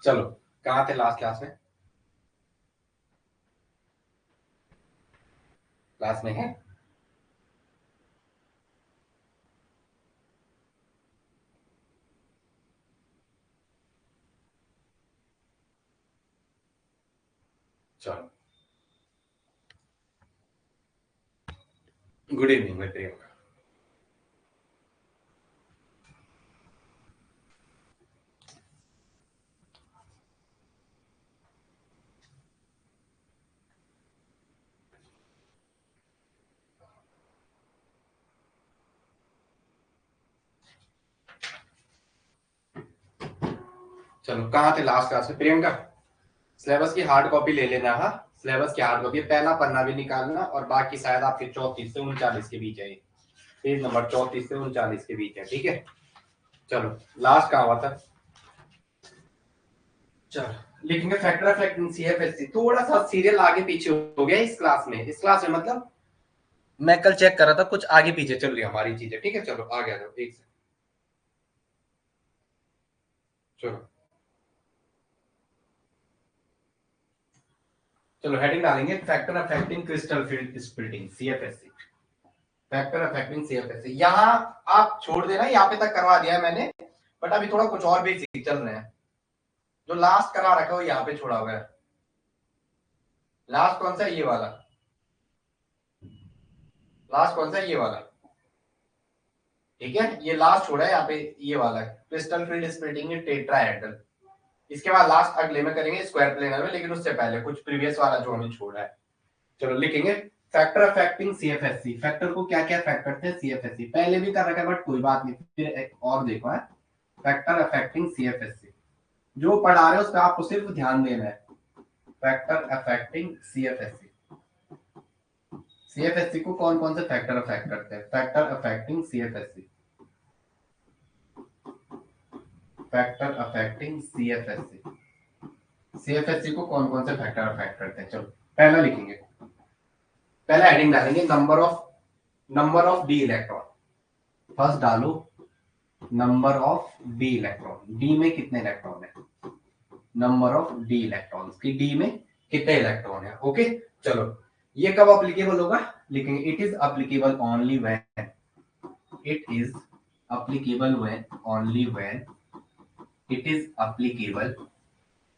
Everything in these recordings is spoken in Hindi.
चलो कहाँ थे लास्ट क्लास में? क्लास में है? चलो गुड इवनिंग मैं प्रियंका। चलो कहाँ थे लास्ट क्लास में प्रियंका? सिलेबस की हार्ड कॉपी ले लेना। हाँ, सिलेबस की हार्ड कॉपी, पहला पन्ना भी निकालना और बाकी शायद आपके 34 से 39 के बीच है। पेज नंबर 34 से 39 के बीच है, ठीक है। चलो लास्ट कहाँ हुआ था? चलो लिखेंगे फैक्टर ऑफ फैक्टिंग सीएफएससी। थोड़ा सा सीरियल आगे पीछे हो गया इस क्लास में। इस क्लास में मतलब मैं कल चेक कर रहा था, कुछ आगे पीछे चल रही है हमारी चीजें, ठीक है। चलो आ गया जाओ एक से। चलो चलो हेडिंग डालेंगे factor affecting crystal field splitting CFSC. Factor affecting CFSC यहाँ आप छोड़ देना, यहाँ पे तक करवा दिया है मैंने, बट अभी थोड़ा कुछ और बेसिक चल रहे हैं। जो लास्ट करा रखा है यहाँ पे छोड़ा हुआ है। लास्ट कौन सा है? ये वाला। लास्ट कौन सा है? ये वाला, ठीक है। ये लास्ट छोड़ा है यहाँ पे, ये वाला क्रिस्टल फील्ड स्प्लिटिंग टेट्राहेड्रल। इसके बाद लास्ट अगले में करेंगे स्क्वायर प्लेनर में, लेकिन उससे पहले कुछ प्रीवियस वाला जो हमने छोड़ा है। चलो लिखेंगे फैक्टर अफेक्टिंग सीएफएससी। फैक्टर को क्या क्या अफेक्ट करते हैं सीएफएससी, पहले भी कर रखा है बट कोई बात नहीं, फिर एक और देखो है फैक्टर अफेक्टिंग सीएफएससी। जो पढ़ा रहे हैं उस पर आपको सिर्फ ध्यान देना है। Factor affecting CFSC. सीएफएससी को कौन कौन से फैक्टर अफेक्ट करते हैं? Factor affecting CFSC. Factor affecting CFSC. CFSC को कौन कौन से फैक्टर अफेक्ट करते हैं? चलो पहला लिखेंगे, पहला हेडिंग डालेंगे number of d electron. First डालो number of d electron. D में कितने इलेक्ट्रॉन है? नंबर ऑफ डी इलेक्ट्रॉन्स की डी में कितने इलेक्ट्रॉन है। ओके चलो ये कब अप्लीकेबल होगा? लिखेंगे it is applicable only when, it is applicable when, only when, it is applicable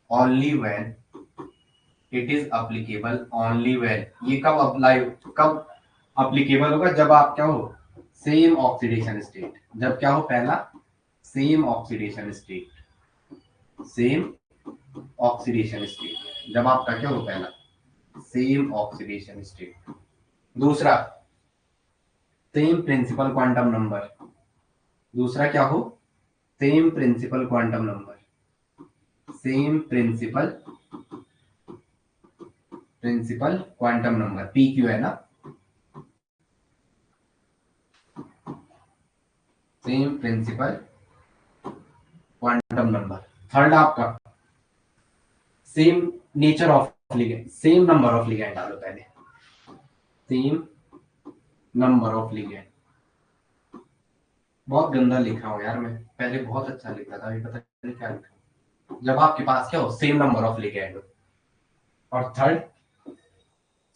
only when, it is applicable only when. ये कब अप्लाई, कब अप्लीकेबल होगा? जब आप क्या हो, सेम ऑक्सीडेशन स्टेट। जब क्या हो? पहला same oxidation state, same oxidation state. जब आपका क्या हो? पहला सेम ऑक्सीडेशन स्टेट। दूसरा सेम प्रिंसिपल क्वांटम नंबर। दूसरा क्या हो? Same principal quantum number, same principal quantum number P Q है ना, same principal quantum number. Third आपका same nature of ligand, same number of ligand डालो पहले, सेम नंबर ऑफ लिगेंड। बहुत गंदा लिखा हूं यार मैं, पहले बहुत अच्छा लिखा था, अभी पता नहीं क्या लिखा। जब आपके पास क्या हो? Same number of ligand. और third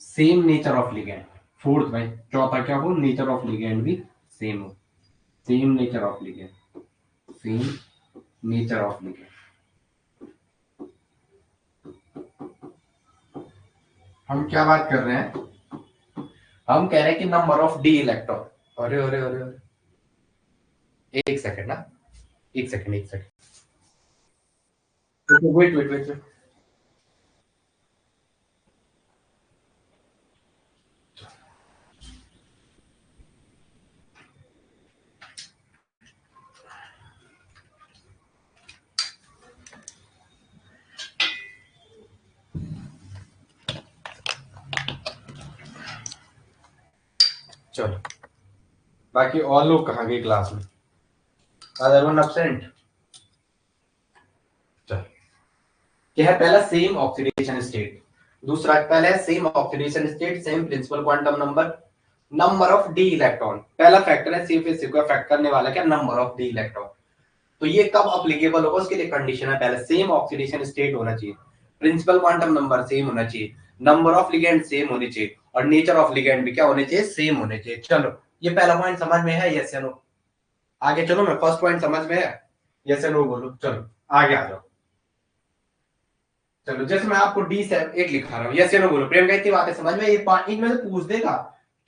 same nature of ligand. Fourth भाई, चौथा क्या हो? नेचर ऑफ लिगेंड भी सेम हो, same nature of ligand, same nature of ligand. हम क्या बात कर रहे हैं? हम कह रहे हैं कि नंबर ऑफ डी इलेक्ट्रॉन। अरे अरे अरे अरे एक सेकंड ना, एक second wait wait wait wait. चलो बाकी और लोग कहाँ गए क्लास में? Other one absent. चलो क्या है? पहला सेम ऑक्सीडेशन स्टेट, दूसरा पहला है same oxidation state, same principal quantum number, number of d electron. पहला फैक्टर है सीएफएससी को अफेक्ट करने वाला क्या? Number of d electron. तो ये कब अप्लीकेबल होगा उसके लिए कंडीशन है, पहले सेम ऑक्सीडेशन स्टेट होना चाहिए, प्रिंसिपल क्वांटम नंबर सेम होना चाहिए, नंबर ऑफ लिगेंड सेम होनी चाहिए, और नेचर ऑफ लिगेंड भी क्या होने चाहिए, सेम होने चाहिए। चलो ये पहला पॉइंट समझ में है, यस या नो? आगे चलो, मैं फर्स्ट पॉइंट समझ में है, यस या नो बोलो। चलो आगे आ जाओ। चलो जैसे मैं आपको D8 लिखा रहा हूँ, यस या नो बोलो। प्रियंका इतनी बातें समझ में, ये इनमें से पूछ देगा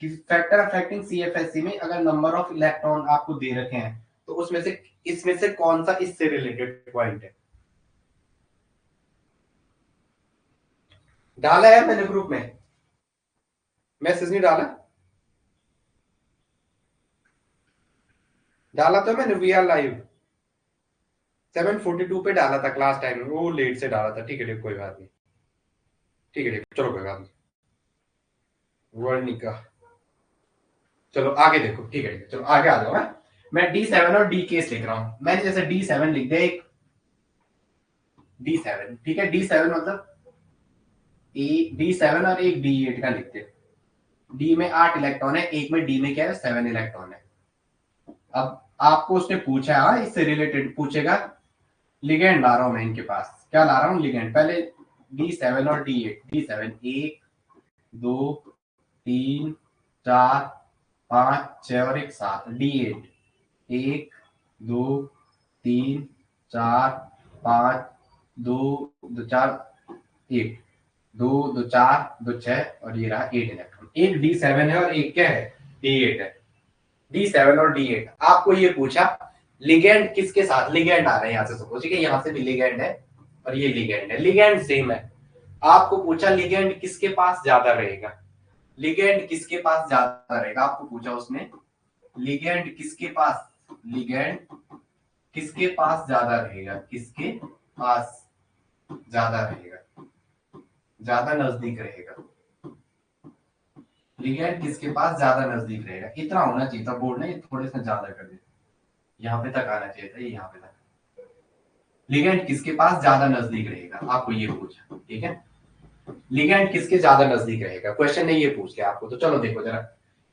कि फैक्टर अफेक्टिंग CFSC में अगर नंबर ऑफ इलेक्ट्रॉन आपको दे रखे हैं तो उसमें से इसमें से कौन सा इससे रिलेटेड पॉइंट है। डाला है मैंने ग्रुप में, मैसेज नहीं डाला? डाला तो मैंने वी आर लाइव 7:42 पे डाला था क्लास टाइम में, वो लेट से डाला था। ठीक है कोई बात नहीं, ठीक है चलो कोई बात नहीं, वर्णिका। चलो आगे देखो, ठीक है चलो आगे आ जाओ। मैं D7 और D केस लिख रहा हूं। मैंने जैसे D7 लिख दिया, एक D7, ठीक है। D7 मतलब D7 और एक D8 का लिखते। D में 8 इलेक्ट्रॉन है, एक में D में क्या है 7 इलेक्ट्रॉन है। अब आपको उसने पूछा, हाँ इससे रिलेटेड पूछेगा, लिगेंड ला रहा हूं मैं इनके पास। क्या ला रहा हूं? लिगेंड। पहले D7 और D8। D7 1 2 3 4 5 6 और एक 7। D8 1 2 3 4 5 2 2 4 1 2 2 4 2 6 और ये रहा 8 इलेक्ट्रॉन। एक D7 है और एक क्या है D8 है। D7 और D8 आपको ये पूछा लिगेंड किसके साथ, लिगेंड आ रहे हैं यहाँ से सपोज, ठीक है, यहाँ से भी लिगेंड है और ये लिगेंड है, लिगेंड सेम है। आपको पूछा लिगेंड किसके पास ज्यादा रहेगा, लिगेंड किसके पास ज्यादा रहेगा आपको पूछा उसने, लिगेंड किसके पास, लिगेंड किसके पास ज्यादा रहेगा, किसके पास ज्यादा रहेगा, ज्यादा नजदीक रहेगा, लिगेंड किसके पास ज्यादा नजदीक रहेगा। इतना होना चाहिए था, बोर्ड ने थोड़े से ज्यादा कर दिया, यहाँ पे तक आना चाहिए था, ये यहाँ पे तक। लिगेंड किसके पास ज्यादा नजदीक रहेगा आपको ये पूछा, ठीक है। लिगेंड किसके ज्यादा नजदीक रहेगा, क्वेश्चन ने ये पूछ लिया आपको। तो चलो देखो जरा,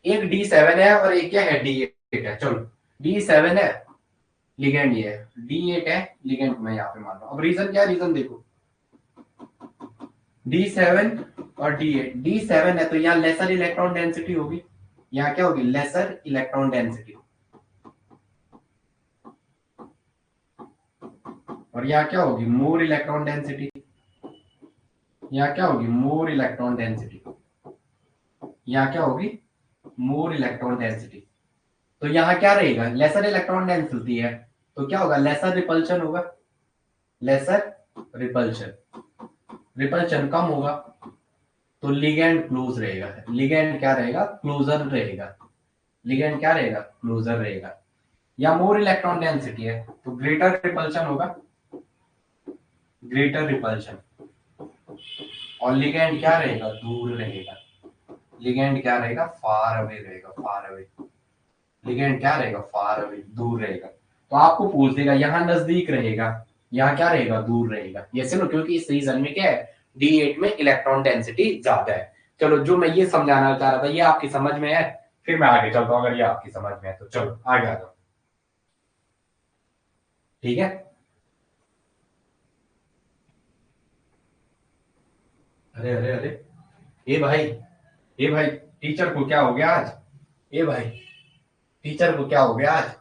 एक D7 है और एक क्या है D8 है। चलो D7 है, लिगेंड ये है, D8 है, लिगेंड मैं यहाँ पे मान रहा हूँ। अब रीजन क्या है, रीजन देखो, D7 और D8। D7 है तो यहाँ लेसर इलेक्ट्रॉन डेंसिटी होगी, यहाँ क्या होगी, लेसर इलेक्ट्रॉन डेंसिटी, और यहाँ क्या होगी, मोर इलेक्ट्रॉन डेंसिटी। यहाँ क्या होगी, मोर इलेक्ट्रॉन डेंसिटी। यहाँ क्या होगी, मोर इलेक्ट्रॉन डेंसिटी। तो यहाँ क्या रहेगा, लेसर इलेक्ट्रॉन डेंसिटी है तो क्या होगा, लेसर रिपल्शन होगा, लेसर रिपल्शन, रिपल्शन कम होगा तो लिगेंड क्लोज रहेगा। लिगेंड क्या रहेगा, क्लोजर रहेगा। लिगेंड क्या रहेगा, क्लोजर रहेगा। या मोर इलेक्ट्रॉन डेंसिटी है तो ग्रेटर रिपल्शन होगा, ग्रेटर रिपल्शन। और लिगेंड क्या रहेगा, दूर रहेगा। लिगेंड क्या रहेगा, फार अवे रहेगा, फार अवे। लिगेंड क्या रहेगा, फार अवे, दूर रहेगा। तो आपको पूछ देगा यहाँ नजदीक रहेगा, यहाँ क्या रहेगा, दूर रहेगा। ये सुनो, क्योंकि इस रीजन में क्या है, D8 में इलेक्ट्रॉन डेंसिटी ज्यादा है। चलो जो मैं ये समझाना चाह रहा था ये आपकी समझ में है, फिर मैं आगे चलता हूँ अगर ये आपकी समझ में है तो। चलो आगे आ जाओ, ठीक है। अरे अरे अरे, ए भाई, ए भाई, टीचर को क्या हो गया आज, ए भाई, टीचर को क्या हो गया आज,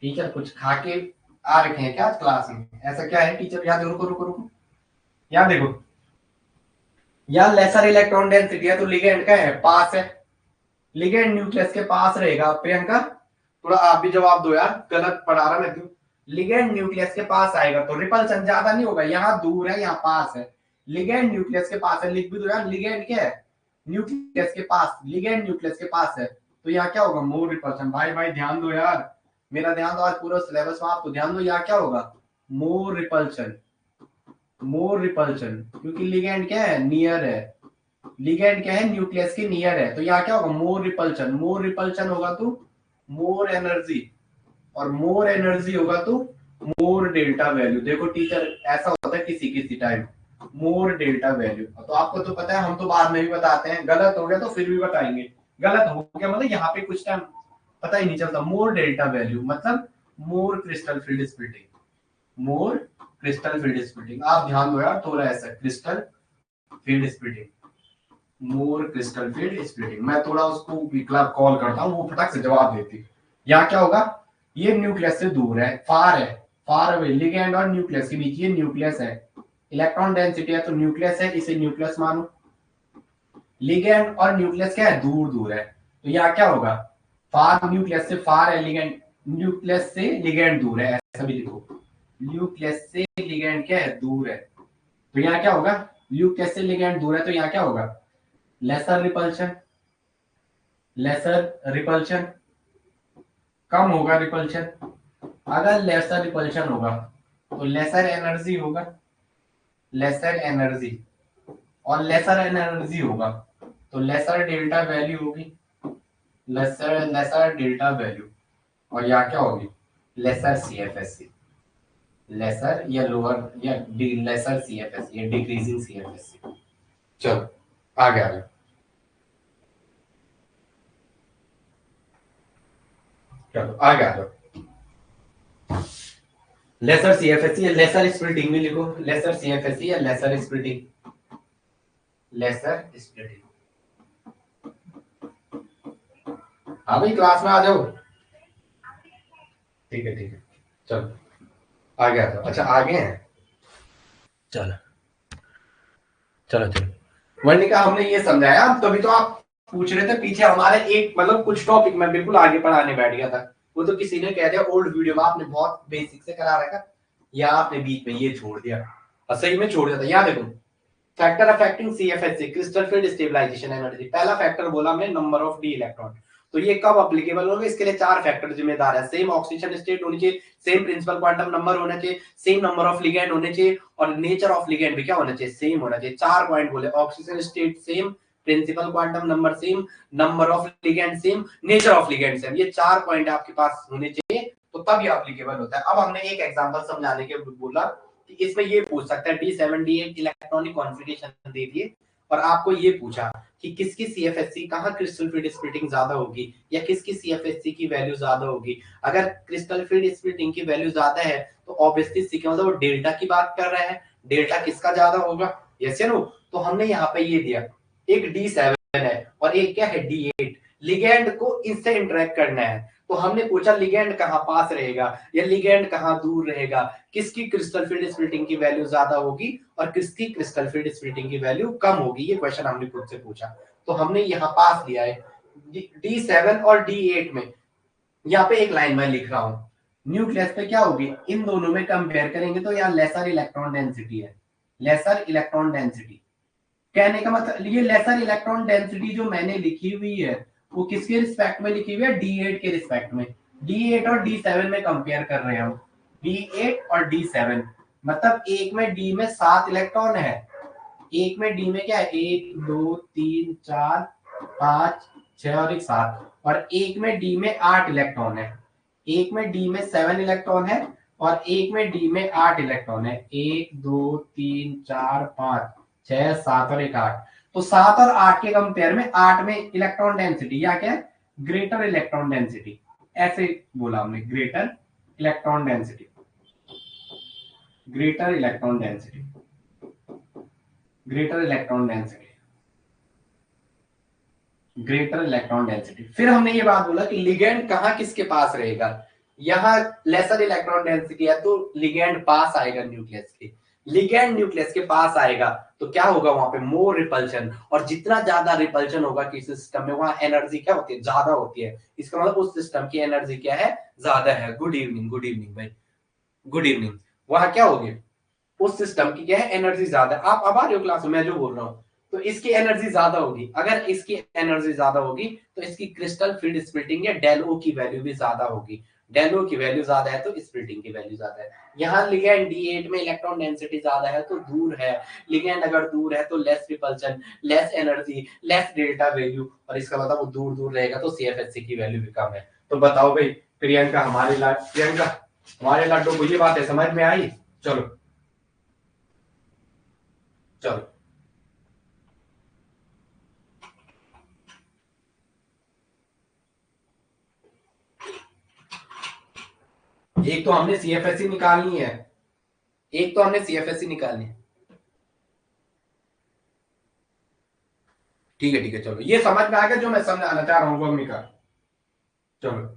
टीचर कुछ खा के आ रखे हैं क्या आज क्लास में, ऐसा क्या है टीचर, याद, रुको रुको रुको, यहाँ देखो, यहाँ लेसर इलेक्ट्रॉन डेंसिटी है तो लिगेंड का है, पास है, लिगेंड न्यूक्लियस के पास रहेगा। प्रियंका थोड़ा आप भी जवाब दो यार, गलत पढ़ा रहा मैं क्यों। लिगेंड न्यूक्लियस के पास आएगा तो रिपल्सन ज्यादा नहीं होगा, यहाँ दूर है यहाँ पास है, लिगेंड न्यूक्लियस के पास है, लिख भी दो यार, लिगेंड क्या है, न्यूक्लियस के पास, लिगेंड न्यूक्लियस के पास है तो यहाँ क्या होगा, मोर रिपल्सन। भाई भाई ध्यान दो यार, मेरा ध्यान दो, आज पूरा सिलेबस में आपको ध्यान दो, यहाँ क्या होगा, मोर रिपल्सन, मोर रिपल्शन, क्योंकि लिगेंड क्या है, नियर है, लिगेंड क्या है, न्यूक्लियस के नियर है तो यहाँ क्या होगा, मोर रिपल्शन। मोर रिपल्शन होगा तो मोर एनर्जी, और मोर एनर्जी होगा तो मोर डेल्टा वैल्यू। देखो टीचर ऐसा होता है किसी किसी टाइम, मोर डेल्टा वैल्यू, तो आपको तो पता है, हम तो बाद में भी बताते हैं, गलत हो गया तो फिर भी बताएंगे, गलत हो गया मतलब यहाँ पे कुछ टाइम पता ही नहीं चलता। मोर डेल्टा वैल्यू मतलब मोर क्रिस्टल फील्ड स्प्लिटिंग, मोर क्रिस्टल फील्ड स्प्लिटिंग। आप ध्यान दो यार थोड़ा ऐसा, क्रिस्टल फील्ड स्प्लिटिंग, मोर क्रिस्टल फील्ड स्प्लिटिंग। मैं थोड़ा उसको विकला कॉल करता हूँ, वो फटक से जवाब देती। यहाँ क्या होगा, ये न्यूक्लियस से दूर है, फार है, फार अवे, लिगैंड और न्यूक्लियस के बीच ये न्यूक्लियस है, इलेक्ट्रॉन डेंसिटी है तो न्यूक्लियस है, इसे न्यूक्लियस मानो। लिगैंड और न्यूक्लियस क्या है, दूर दूर है, तो यहाँ क्या होगा, फार न्यूक्लियस से फार है, लिगैंड न्यूक्लियस से लिगैंड दूर है, ऐसा भी लिखो, न्यूक्लियस से लिगैंड क्या है, दूर है, तो यहाँ क्या होगा, न्यूक्लियस से लिगैंड दूर है तो यहाँ क्या होगा, लेसर रिपल्शन, लेसर रिपल्शन, कम होगा रिपल्शन। अगर लेसर रिपल्शन होगा तो लेसर एनर्जी होगा, लेसर एनर्जी, और लेसर एनर्जी होगा तो लेसर डेल्टा वैल्यू होगी, लेसर लेसर डेल्टा वैल्यू, और यहाँ क्या होगी, लेसर सीएफएससी, लेसर या लोअर या लेसर सीएफएससी या डिक्रीजिंग सीएफएससी। चलो आगे आगे, चलो आगे आ जाओ। लेसर सीएफएससी या लेसर स्प्लिटिंग में लिखो, लेसर सीएफएससी या लेसर स्प्लिटिंग, लेसर स्प्लिटिंग। हाँ भाई क्लास में आ जाओ, ठीक है ठीक है, चलो आगे आ जाओ। अच्छा आगे हैं, चलो चलो चलो, वर्णिका हमने ये समझाया, तभी तो आप पूछ रहे थे पीछे हमारे एक मतलब कुछ टॉपिक में बिल्कुल आगे पढ़ाने बैठ गया था, वो तो किसी ने कह दिया ओल्ड वीडियो में आपने बहुत बेसिक से करा रखा, या आपने बीच में ये छोड़ दिया, और सही में छोड़ दिया था। याद देखो, factor affecting CFSC crystal field stabilization energy, पहला फैक्टर बोला हमने नंबर ऑफ डी इलेक्ट्रॉन, तो ये कब अप्लीकेबल होगा, इसके लिए चार फैक्टर जिम्मेदार है, सेम ऑक्सीजन स्टेट होनी चाहिए, सेम प्रिंसिपल क्वांटम नंबर होना चाहिए, सेम नंबर ऑफ लिगैंड होने चाहिए, और नेचर ऑफ लिगैंड भी क्या होना चाहिए, सेम होना चाहिए। चार पॉइंट बोले, oxygen state same, principal quantum number same, number of ligand same, nature of ligand same, ये चार पॉइंट आपके पास होने चाहिए, तो तब ये अप्लीकेबल होता है। अब हमने एक एग्जांपल समझाने के बोला कि इसमें ये पूछ सकता है D7 D8 इलेक्ट्रॉनिक कॉन्फ़िगरेशन दे दिए, और आपको ये पूछा कि किसकी सीएफएससी कहाँ क्रिस्टल फील्ड स्प्लिटिंग ज्यादा होगी, या किसकी सीएफएससी की वैल्यू ज्यादा होगी। अगर क्रिस्टल फील्ड स्प्लिटिंग की वैल्यू ज्यादा है तो ऑब्वियसली सी का मतलब वो डेल्टा की बात कर रहा है, डेल्टा किसका ज्यादा होगा, यस या नो। तो हमने यहाँ पे ये दिया, एक D7 है और एक क्या है D8, लिगैंड को इससे इंटरेक्ट करना है, तो हमने पूछा लिगैंड कहाँ पास रहेगा या लिगैंड कहाँ दूर रहेगा, किसकी क्रिस्टल फील्ड स्प्लिटिंग की वैल्यू ज्यादा होगी और किसकी क्रिस्टल फील्ड स्प्लिटिंग की वैल्यू कम होगी, ये क्वेश्चन हमने खुद से पूछा। तो हमने यहाँ पास लिया है D7 और D8 में, यहाँ पे एक लाइन मैं लिख रहा हूँ, न्यूक्लियस पे क्या होगी, इन दोनों में कंपेयर करेंगे तो यहाँ लेसर इलेक्ट्रॉन डेंसिटी है, लेसर इलेक्ट्रॉन डेंसिटी, कहने का मतलब ये लेसर इलेक्ट्रॉन डेंसिटी जो मैंने लिखी हुई है वो किसके रिस्पेक्ट में लिखी हुई है, D8 के रिस्पेक्ट में, D8 और D7 में कंपेयर कर रहे हैं हम, D8 और D7, मतलब एक में D में 7 इलेक्ट्रॉन है, एक में D में क्या है 1 2 3 4 5 6 और एक 7, और एक में D में 8 इलेक्ट्रॉन है, एक में D में 7 इलेक्ट्रॉन है और एक में D में 8 इलेक्ट्रॉन है, 1 2 3 4 5 6 7 और एक 8, तो 7 और 8 के कंपेयर में 8 में इलेक्ट्रॉन डेंसिटी या क्या है, ग्रेटर इलेक्ट्रॉन डेंसिटी, ऐसे बोला हमने, greater electron density, greater electron density, greater electron density, greater electron density. फिर हमने ये बात बोला कि लिगैंड कहाँ किसके पास रहेगा, यहाँ लेसर इलेक्ट्रॉन डेंसिटी है तो लिगैंड पास आएगा न्यूक्लियस के, लिगैंड न्यूक्लियस के पास आएगा तो क्या होगा वहां पे, मोर रिपल्शन, और जितना ज्यादा रिपल्शन होगा किसी सिस्टम में वहां एनर्जी क्या होती है, ज्यादा होती है, इसका मतलब उस सिस्टम की एनर्जी क्या है, ज्यादा है। गुड इवनिंग, गुड इवनिंग भाई, गुड इवनिंग। वहां क्या होगी, उस सिस्टम की क्या है, एनर्जी ज्यादा। आप अब आ रहे हो क्लास में, मैं जो बोल रहा हूँ, तो इसकी एनर्जी ज्यादा होगी, अगर इसकी एनर्जी ज्यादा होगी तो इसकी क्रिस्टल फील्ड स्प्लिटिंग या डेल ओ की वैल्यू भी ज्यादा होगी, डेल ओ की वैल्यू ज्यादा है तो स्प्लिटिंग की वैल्यू ज्यादा है। यहाँ लिगैंड D8 में इलेक्ट्रॉन डेंसिटी ज्यादा है तो दूर है, लिगैंड अगर दूर है तो less repulsion, less energy, less delta value, और इसका मतलब वो दूर दूर रहेगा तो सीएफएससी की वैल्यू भी कम है। तो बताओ भाई, प्रियंका हमारे लाडो को ये बात है समझ में आई। चलो चलो, एक तो हमने CFSE निकालनी है, एक तो हमने CFSE निकालनी है। ठीक है ठीक है, चलो ये समझ में आ गया जो मैं समझाना चाह रहा हूँ भूमिका। चलो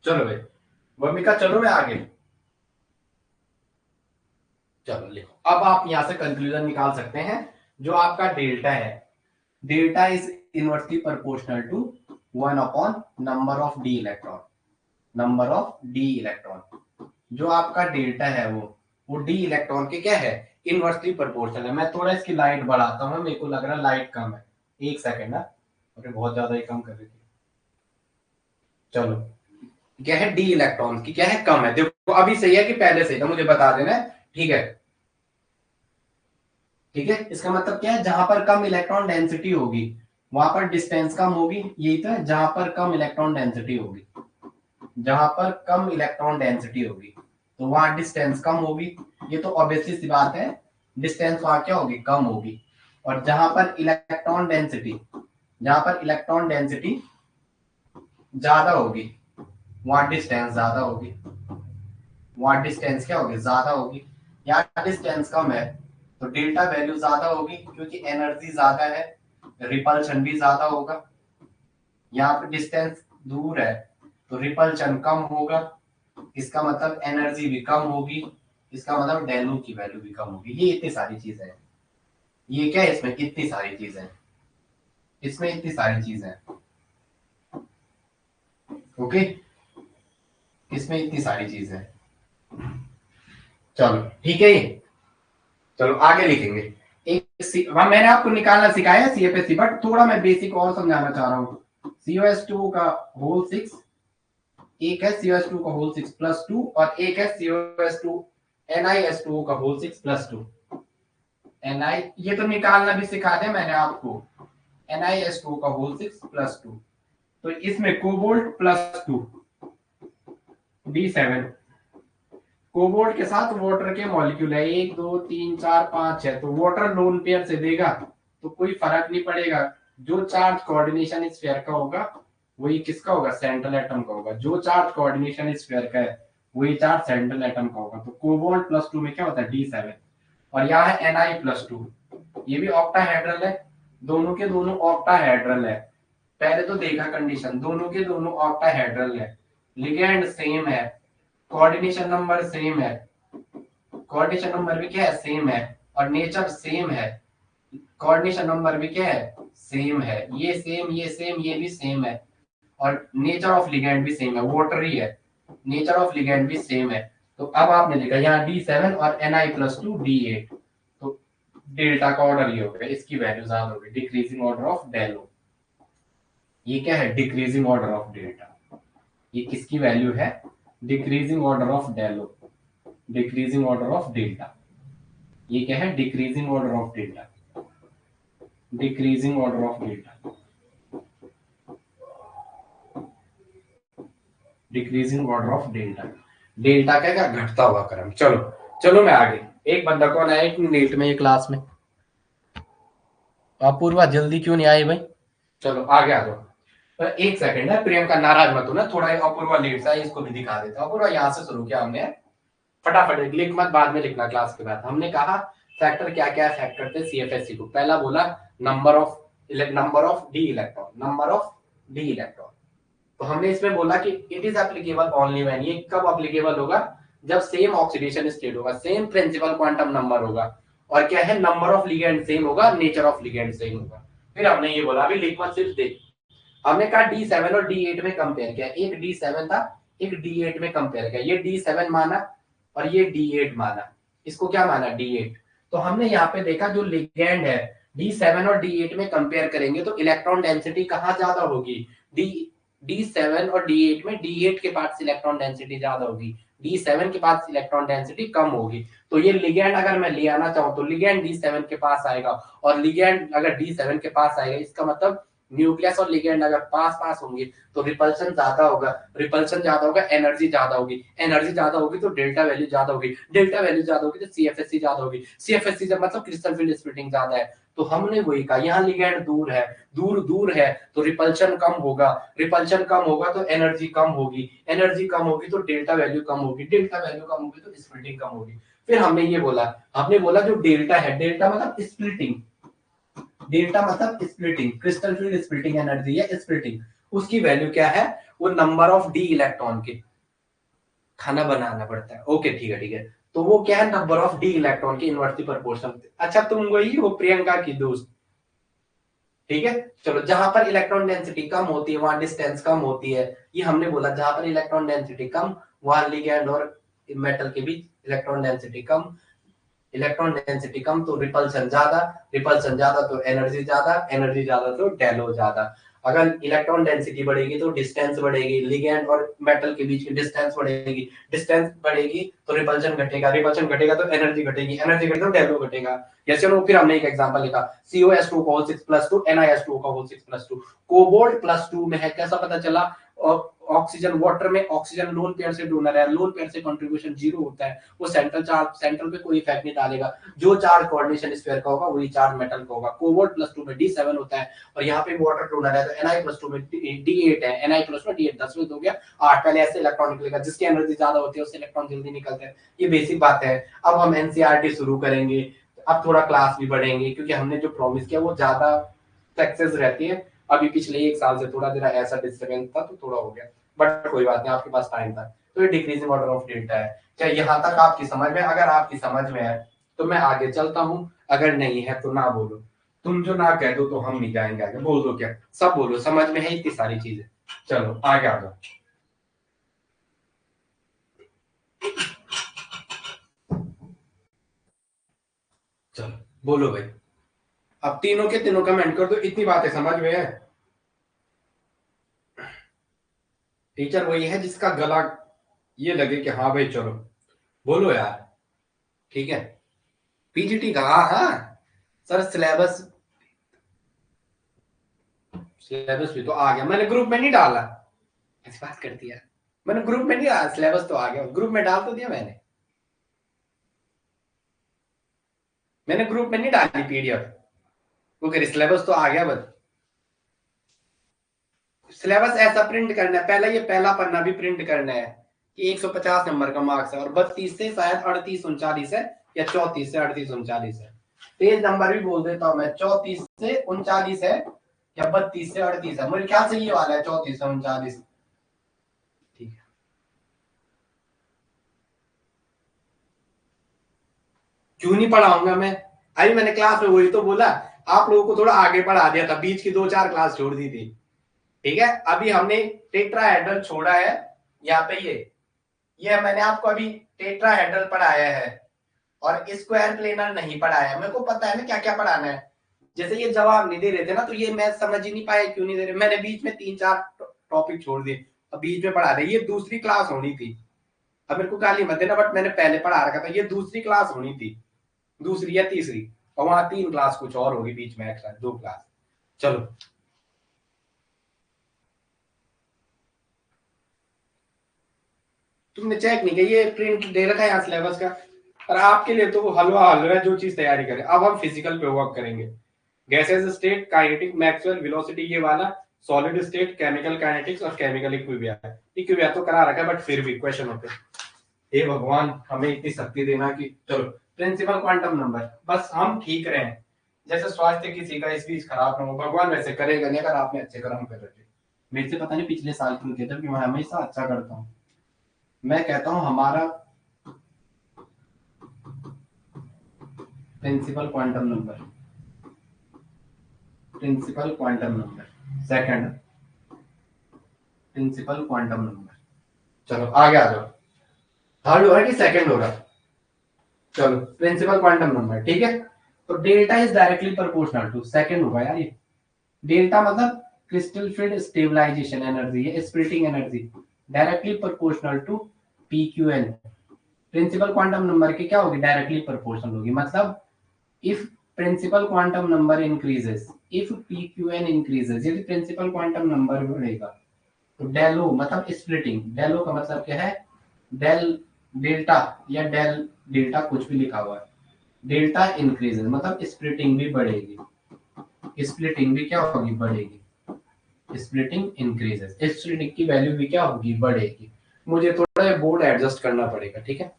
चलो भाई भूमिका, चलो मैं आगे। चलो लिखो, अब आप यहां से कंक्लूजन निकाल सकते हैं। जो आपका डेल्टा है, delta is inversely proportional to 1 upon number of d electron, number of d electron. जो आपका डेल्टा है वो डी इलेक्ट्रॉन के क्या है, इनवर्सली प्रोपोर्शनल है। मैं थोड़ा इसकी लाइट बढ़ाता हूँ, मेरे को लग रहा है लाइट कम है। एक सेकेंड ना, अरे बहुत ज्यादा ही कम कर रही थी। चलो, क्या है, डी इलेक्ट्रॉन की क्या है, कम है। देखो अभी सही है कि पहले सही था, मुझे बता देना है। ठीक है ठीक है, इसका मतलब क्या है, जहां पर कम इलेक्ट्रॉन डेंसिटी होगी वहां पर डिस्टेंस कम होगी। यही तो है, जहां पर कम इलेक्ट्रॉन डेंसिटी होगी, जहां पर कम इलेक्ट्रॉन डेंसिटी होगी तो वहां डिस्टेंस कम होगी। ये तो ऑब्वियसली सी बात है, डिस्टेंस वहां क्या होगी, कम होगी। और जहां पर इलेक्ट्रॉन डेंसिटी, जहां पर इलेक्ट्रॉन डेंसिटी ज्यादा होगी वहां डिस्टेंस ज्यादा होगी, वहां डिस्टेंस क्या होगी, ज्यादा होगी। यहाँ डिस्टेंस कम है तो डेल्टा वैल्यू ज्यादा होगी क्योंकि एनर्जी ज्यादा है, रिपल्शन भी ज्यादा होगा। यहाँ पे डिस्टेंस दूर है तो रिपल्शन कम होगा, इसका मतलब एनर्जी भी कम होगी, इसका मतलब डेल्यू की वैल्यू भी कम होगी। ये इतनी सारी चीजें हैं। ये क्या है, इसमें इतनी सारी चीजें, इसमें इतनी सारी चीजें, ओके, इसमें इतनी सारी चीजें। चलो ठीक है ये, चलो आगे लिखेंगे। मैंने आपको निकालना सिखाया है CFSE, बट थोड़ा मैं बेसिक और समझाना चाह रहा हूँ। CO2 का होल 6, एक है CO2 का होल 6 प्लस 2, और एक है CO2 NiS2O का होल 6 प्लस 2। Ni ये तो निकालना भी सिखा दिया मैंने आपको, NiS2O का होल 6 प्लस 2। तो इसमें कोबाल्ट प्लस 2, D7। कोबाल्ट के साथ वाटर के मॉलिक्यूल है, 1 2 3 4 5 6, तो वाटर लोन पेयर से देगा तो कोई फर्क नहीं पड़ेगा। जो चार्ज कोऑर्डिनेशन स्फीयर का होगा वही किसका होगा, सेंट्रल एटम का होगा। जो चार्ज कोऑर्डिनेशन स्फीयर का है वही चार्ज सेंट्रल एटम का होगा। तो कोबाल्ट प्लस 2 में क्या होता है, D7। और यहाँ है Ni प्लस 2, ये भी ऑक्टाहेड्रल है, दोनों के दोनों ऑक्टाहेड्रल है। पहले तो देखा कंडीशन, दोनों के दोनों ऑक्टाहेड्रल है, लिगेंड सेम है, कोऑर्डिनेशन नंबर सेम है, कोऑर्डिनेशन नंबर भी क्या है, सेम है, और नेचर सेम है। कोऑर्डिनेशन नंबर भी क्या है, सेम है, ये सेम ये सेम ये भी सेम है, और नेचर ऑफ लिगेंड भी सेम है, वाटर ही है, नेचर ऑफ लिगेंड भी सेम है। तो अब आपने लिखा यहाँ D7 और Ni प्लस 2 D8, तो डेल्टा का ऑर्डर ये हो गया, इसकी वैल्यू ज्यादा होगी, डिक्रीजिंग ऑर्डर ऑफ डेलो। ये क्या है, डिक्रीजिंग ऑर्डर ऑफ डेल्टा। ये किसकी वैल्यू है, decreasing order of Delo, decreasing order of delta. ये क्या है, decreasing order of delta, decreasing order of delta, decreasing order of delta. Delta क्या क्या, घटता हुआ क्रम। चलो चलो मैं आगे। एक बंदा कौन आया एक नीट में, ये क्लास में, अपूर्वा जल्दी क्यों नहीं आई भाई। चलो आगे आ जाओ। पर एक सेकंड है, प्रियंका नाराज मत हो ना, थोड़ा अपूर्वा लेट सा है, इसको भी दिखा देता हूँ। अपूर्वा यहाँ से शुरू किया हमने, फटाफट लिख मत, बाद में लिखना क्लास के बाद। हमने कहा फैक्टर क्या क्या अफेक्ट करते हैं CFSE को। पहला बोला number of d electron, number of d electron. तो हमने इसमें बोला कि it is applicable only when, ये कब एप्लीकेबल होगा, जब सेम ऑक्सीडेशन स्टेट होगा, सेम प्रिंसिपल क्वांटम नंबर होगा, और क्या है, नंबर ऑफ लिगेंड सेम होगा, नेचर ऑफ लिगेंड सेम होगा। फिर हमने ये बोला, अभी लिख मत, सिर्फ देख। हमने कहा D7 और D8 में कंपेयर किया, एक D7 था एक D8 में कंपेयर किया, ये D7 माना और ये D8 माना। इसको क्या माना, D8। तो हमने यहाँ पे देखा जो लिगेंड है D7 और D8 में कंपेयर करेंगे तो इलेक्ट्रॉन डेंसिटी कहाँ ज्यादा होगी, D7 और D8 में D8 के पार्ट से इलेक्ट्रॉन डेंसिटी ज्यादा होगी, D7 के पास इलेक्ट्रॉन डेंसिटी कम होगी। तो ये लिगेंड अगर मैं ले आना चाहूँ तो लिगेंड D7 के पास आएगा, और लिगेंड अगर D7 के पास आएगा इसका मतलब न्यूक्लियस और लिगेंड अगर पास पास होंगे तो रिपल्शन ज्यादा होगा, रिपल्शन ज्यादा होगा, एनर्जी ज्यादा होगी, एनर्जी ज्यादा होगी तो डेल्टा वैल्यू ज्यादा होगी, डेल्टा वैल्यू ज्यादा होगी तो CFSC ज्यादा होगी, CFSC जब मतलब क्रिस्टल फील्ड स्प्लिटिंग ज्यादा है। तो हमने वही कहा, यहाँ लिगेंड दूर है, दूर दूर है तो रिपल्शन कम होगा, रिपल्शन कम होगा तो एनर्जी कम होगी, एनर्जी कम होगी तो डेल्टा वैल्यू कम होगी, डेल्टा वैल्यू कम होगी तो स्प्लिटिंग कम होगी। फिर हमने ये बोला, हमने बोला जो डेल्टा है, डेल्टा मतलब स्प्लिटिंग, डेल्टा मतलब splitting, crystal field splitting energy है स्प्लिटिंग, उसकी वैल्यू क्या है, वो नंबर ऑफ डी इलेक्ट्रॉन के, खाना बनाना पड़ता है, ओके ठीक है ठीक है, तो वो क्या है, नंबर ऑफ डी इलेक्ट्रॉन की इनवर्सली प्रोपोर्शनल। अच्छा तुम वही हो प्रियंका की दोस्त, ठीक है। चलो जहां पर इलेक्ट्रॉन डेंसिटी कम होती है वहां डिस्टेंस कम होती है, ये हमने बोला, जहां पर इलेक्ट्रॉन डेंसिटी कम वहां लिगैंड और मेटल के बीच इलेक्ट्रॉन डेंसिटी कम, इलेक्ट्रॉन डेंसिटी कम तो रिपल्शन ज्यादा, रिपल्शन ज्यादा तो एनर्जी ज्यादा, एनर्जी ज्यादा तो डेलो ज्यादा। अगर इलेक्ट्रॉन डेंसिटी बढ़ेगी तो डिस्टेंस बढ़ेगी, लिगैंड और मेटल के बीच की डिस्टेंस बढ़ेगी, डिस्टेंस बढ़ेगी तो रिपल्शन घटेगा, रिपल्शन घटेगा तो एनर्जी घटेगी, एनर्जी घटेगी तो डेलो घटेगा। जैसे नो, फिर हमने एक एग्जांपल लिखा, COS2 का होल 6+2 NiS2 का होल 6+2, कोबाल्ट +2 में है, कैसा पता चला, ऑक्सीजन वाटर में ऑक्सीजन लोन पेयर से डोनर है, लोन पेयर से कंट्रीब्यूशन 0 होता है, वो सेंट्रल चार्ज, सेंट्रल पे कोई इफेक्ट नहीं डालेगा, जो चार्ज कोऑर्डिनेशन स्फीयर का होगा वही चार्ज मेटल का होगा। कोबाल्ट +2 में D7 होता है, और यहाँ पे वाटर डोनर है तो Na+2 में D8 है, Na+ में D8, 10 में हो गया 8, पहले ऐसे इलेक्ट्रॉन निकलेगा, जिसकी एनर्जी ज्यादा होती है उससे इलेक्ट्रॉन जल्दी निकलते हैं, ये बेसिक बात है। अब हम NCERT शुरू करेंगे, अब थोड़ा क्लास भी बढ़ेंगे, क्योंकि हमने जो प्रॉमिस किया वो ज्यादा सक्सेस रहती है। अभी पिछले एक साल से थोड़ा जरा ऐसा डिस्टर्बेंस था तो थोड़ा हो गया, बट कोई बात नहीं, आपके पास टाइम था। तो ये डिक्रीजिंग ऑर्डर ऑफ डेल्टा है। क्या यहाँ तक आपकी समझ में? अगर आपकी समझ में है तो मैं आगे चलता हूँ, अगर नहीं है तो ना बोलो, तुम जो ना कह दो तो हम नहीं जाएंगे आगे, बोल दो, क्या सब बोलो, समझ में है इतनी सारी चीजें। चलो आगे आ जाओ। चलो बोलो भाई, अब तीनों के तीनों कमेंट कर दो, इतनी बातें समझ में है। टीचर वही है जिसका गला ये लगे कि हाँ भाई चलो बोलो यार, ठीक है। PGT का, हाँ हाँ सर, सिलेबस, सिलेबस भी तो आ गया, मैंने ग्रुप में नहीं डाला, ऐसी बात करती है, मैंने ग्रुप में नहीं डाला, सिलेबस तो आ गया, ग्रुप में डाल तो दिया मैंने, मैंने ग्रुप में नहीं डाली PDF, क्योंकि सिलेबस तो आ गया। बस सिलेबस ऐसा प्रिंट करना है, पहला ये पहला पन्ना भी प्रिंट करना है कि 150 नंबर का मार्क्स है, और 32 से शायद 38-39 है, या 34 से 38-39 है, तेज नंबर भी बोल देता हूँ मैं, 34 से 39 है, या 32 से 38 है, मेरे ख्याल से ये वाला है 34 से 39। ठीक है, क्यों नहीं पढ़ाऊंगा मैं, अभी मैंने क्लास में वही तो बोला, आप लोगों को थोड़ा आगे पढ़ा दिया था, बीच की 2-4 क्लास छोड़ दी थी, ठीक है। अभी हमने टेट्राहेड्रल छोड़ा है, यहाँ पे ये मैंने आपको अभी टेट्राहेड्रल पढ़ाया है, और स्क्वायर प्लेनर नहीं पढ़ाया, मेरे को पता है ना क्या क्या पढ़ाना है। जैसे ये जवाब नहीं दे रहे थे ना, तो ये मैं समझ ही नहीं पाया क्यों नहीं दे रहे, मैंने बीच में 3-4 टॉपिक छोड़ दिए, अब बीच में पढ़ा रहे, ये दूसरी क्लास होनी थी, अब मेरे को गाली मत देना, बट मैंने पहले पढ़ा रखा था, ये दूसरी क्लास होनी थी, दूसरी या तीसरी, और वहां 3 क्लास कुछ और होगी बीच में, एक्स्ट्रा 2 क्लास। चलो तुमने चेक नहीं किया, ये प्रिंट दे रखा है यहाँ सिलेबस का, और आपके लिए तो वो हलवा हलवा है, जो चीज तैयारी करें। अब हम फिजिकल पे वर्क करेंगे, gases state, kinetic, Maxwell velocity, ये वाला, सॉलिड स्टेट, केमिकल काइनेटिक्स और केमिकल इक्विलिब्रियम है। इक्विलिब्रियम तो करा रखा है, बट फिर भी क्वेश्चन होते हैं, हे भगवान हमें इतनी शक्ति देना कि चलो प्रिंसिपल क्वांटम नंबर, बस हम ठीक रहे, जैसे स्वास्थ्य किसी का इस बीच खराब ना हो, भगवान वैसे करेगा नहीं अगर आपने अच्छे कर्म कर रखे। मेरे से पता नहीं पिछले साल क्यों कहते कि मैं हमेशा अच्छा करता हूँ, मैं कहता हूँ हमारा principal quantum number, principal quantum number second, principal quantum number. चलो आगे आ जाओ, थर्ड होगा कि सेकंड होगा? चलो प्रिंसिपल क्वांटम नंबर, ठीक है। तो delta is directly proportional to, second होगा यार ये, डेल्टा मतलब क्रिस्टल फील्ड स्टेबलाइजेशन एनर्जी है, splitting energy, directly proportional to P Q N principal quantum number की क्या होगी, डायरेक्टली प्रोपोर्शनल होगी। मतलब if principal quantum number increases, if P Q N increases, यदि प्रिंसिपल क्वांटम नंबर बढ़ेगा तो डेल ओ मतलब स्प्लिटिंग, डेल ओ का मतलब क्या है, डेल डेल्टा या डेल डेल्टा कुछ भी लिखा हुआ है, डेल्टा इंक्रीजेस मतलब स्प्लिटिंग भी बढ़ेगी, स्प्लिटिंग भी क्या होगी, बढ़ेगी, स्प्लिटिंग इंक्रीजेस, स्प्लिटिंग की वैल्यू भी क्या होगी, बढ़ेगी। मुझे थोड़ा बोर्ड एडजस्ट करना पड़ेगा, ठीक है।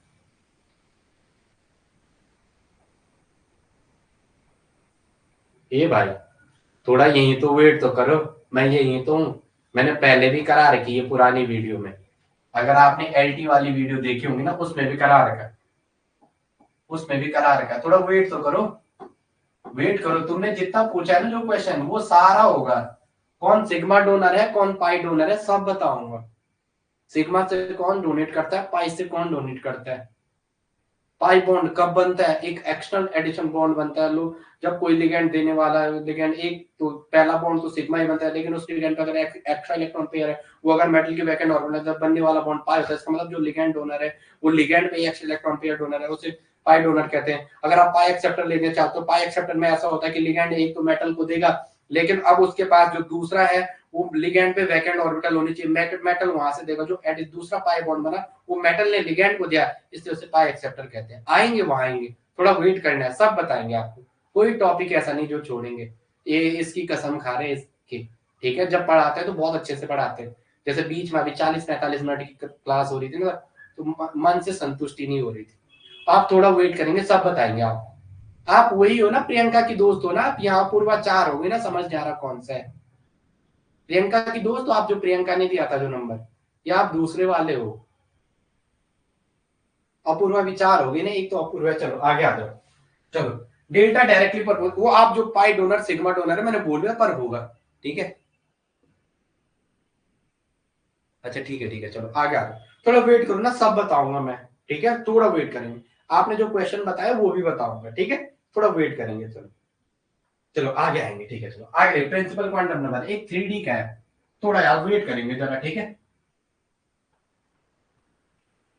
ए भाई थोड़ा यही तो वेट तो करो, मैं यही तो हूँ, मैंने पहले भी करा रखी है पुरानी वीडियो में, अगर आपने एलटी वाली वीडियो देखी होंगी ना उसमें भी करा रखा है, उसमें भी करा रखा है, थोड़ा वेट तो करो, वेट करो, तुमने जितना पूछा है ना जो क्वेश्चन वो सारा होगा, कौन सिग्मा डोनर है कौन पाई डोनर है सब बताऊंगा, सिग्मा से कौन डोनेट करता है, पाई से कौन डोनेट करता है, पाई बॉन्ड कब बनता है, एक एक्सटर्नल एडिशन बॉन्ड बनता है, लो जब कोई लिगेंड देने वाला है, लिगेंड एक तो पहला बॉन्ड तो सिग्मा ही बनता है, लेकिन उस लिगेंड का अगर एक्स्ट्रा इलेक्ट्रॉन पेयर है वो अगर मेटल के वैकेंट ऑर्बिटल है, तब बनने वाला बॉन्ड पाई होता है, इसका मतलब जो लिगेंड डोनर है वो लिगेंड पे एक्स्ट्रा इलेक्ट्रॉन पेयर डोनर है, उसे पाई डोनर कहते हैं। अगर आप पाई एक्सेप्टर लेना चाहते हो, पाई एक्सेप्टर में ऐसा होता है कि लिगेंड एक तो मेटल को देगा, लेकिन अब उसके पास जो दूसरा है वो लिगेंड पे वैकेंट ऑर्बिटल होनी चाहिए, मेटल वहां से देगा, जो दूसरा पाई बॉन्ड बना वो मेटल ने लिगेंड को दिया, इसलिए उसे पाई एक्सेप्टर कहते हैं। आएंगे वहां आएंगे, थोड़ा वेट करना है, सब बताएंगे आपको, कोई टॉपिक ऐसा नहीं जो छोड़ेंगे, ये इसकी कसम खा रहे हैं इसकी, ठीक है। जब पढ़ाते हैं तो बहुत अच्छे से पढ़ाते हैं, जैसे बीच में अभी 40-45 मिनट की क्लास हो रही थी ना, तो मन से संतुष्टि नहीं हो रही थी, आप थोड़ा वेट करेंगे सब बताएंगे आपको। आप वही हो ना, प्रियंका की दोस्त हो ना आप, यहाँ पूर्वाचार हो गए ना, समझ जा रहा कौन सा है, प्रियंका की दोस्त हो आप, जो प्रियंका ने दिया था जो नंबर, या आप दूसरे वाले हो, अपूर्वा विचार हो गई ना, एक तो अपूर्वा, चलो आगे आ जाओ, चलो डेल्टा डायरेक्टली पर वो आप जो पाई डोनर सिग्मा डोनर है मैंने बोल दिया पर होगा, ठीक है। अच्छा ठीक है चलो आगे आ जाओ, थोड़ा वेट करो ना सब बताऊंगा मैं, ठीक है, थोड़ा वेट करेंगे, आपने जो क्वेश्चन बताया वो भी बताऊंगा, ठीक है, थोड़ा वेट करेंगे, चलो चलो आगे आएंगे, ठीक है, चलो आगे प्रिंसिपल क्वांटम नंबर एक 3D का है, थोड़ा यार वेट करेंगे जरा, ठीक है।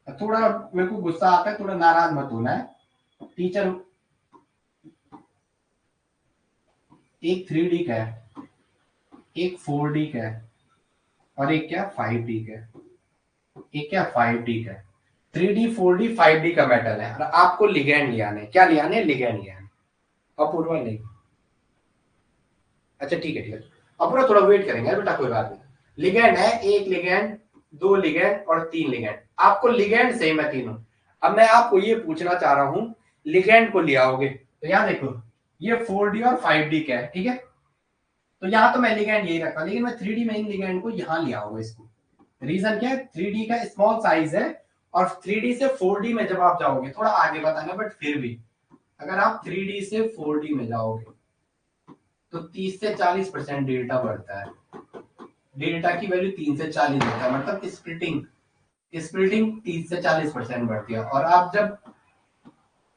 थोड़ा मेरे को गुस्सा आता है, थोड़ा नाराज मत होना है टीचर, एक 3D का है, एक 4D का है, और एक क्या 5D का है, एक क्या 5D का है, 3D 4D 5D का मेटल है, और आपको लिगैंड ले आने, क्या ले आने, लिगैंड ले आने, अपूर्वा नहीं, अच्छा ठीक है, अपूर्वा थोड़ा वेट करेंगे बेटा, कोई बात नहीं, लिगैंड है, एक लिगैंड, दो लिगैंड और तीन लिगैंड, आपको लिगैंड सेम है तीनों। अब मैं आपको ये पूछना चाह रहा हूं, लिगैंड को ले आओगे तो यहाँ देखो ये 4D और 5D का है, ठीक है, तो यहाँ तो मैं लिगैंड यही रखा, लेकिन मैं 3D में इन लिगैंड को यहाँ ले आऊंगा, इसको रीजन क्या है, 3D का स्मॉल साइज है, और 3D से 4D में जब आप जाओगे, थोड़ा आगे बताना बट फिर भी, अगर आप 3D से 4D में जाओगे तो 30 से 40% डेल्टा बढ़ता है, डेल्टा की वैल्यू 3 से 40 होता है, मतलब स्प्लिटिंग, स्प्लिटिंग 30 से 40% बढ़ती है, और आप जब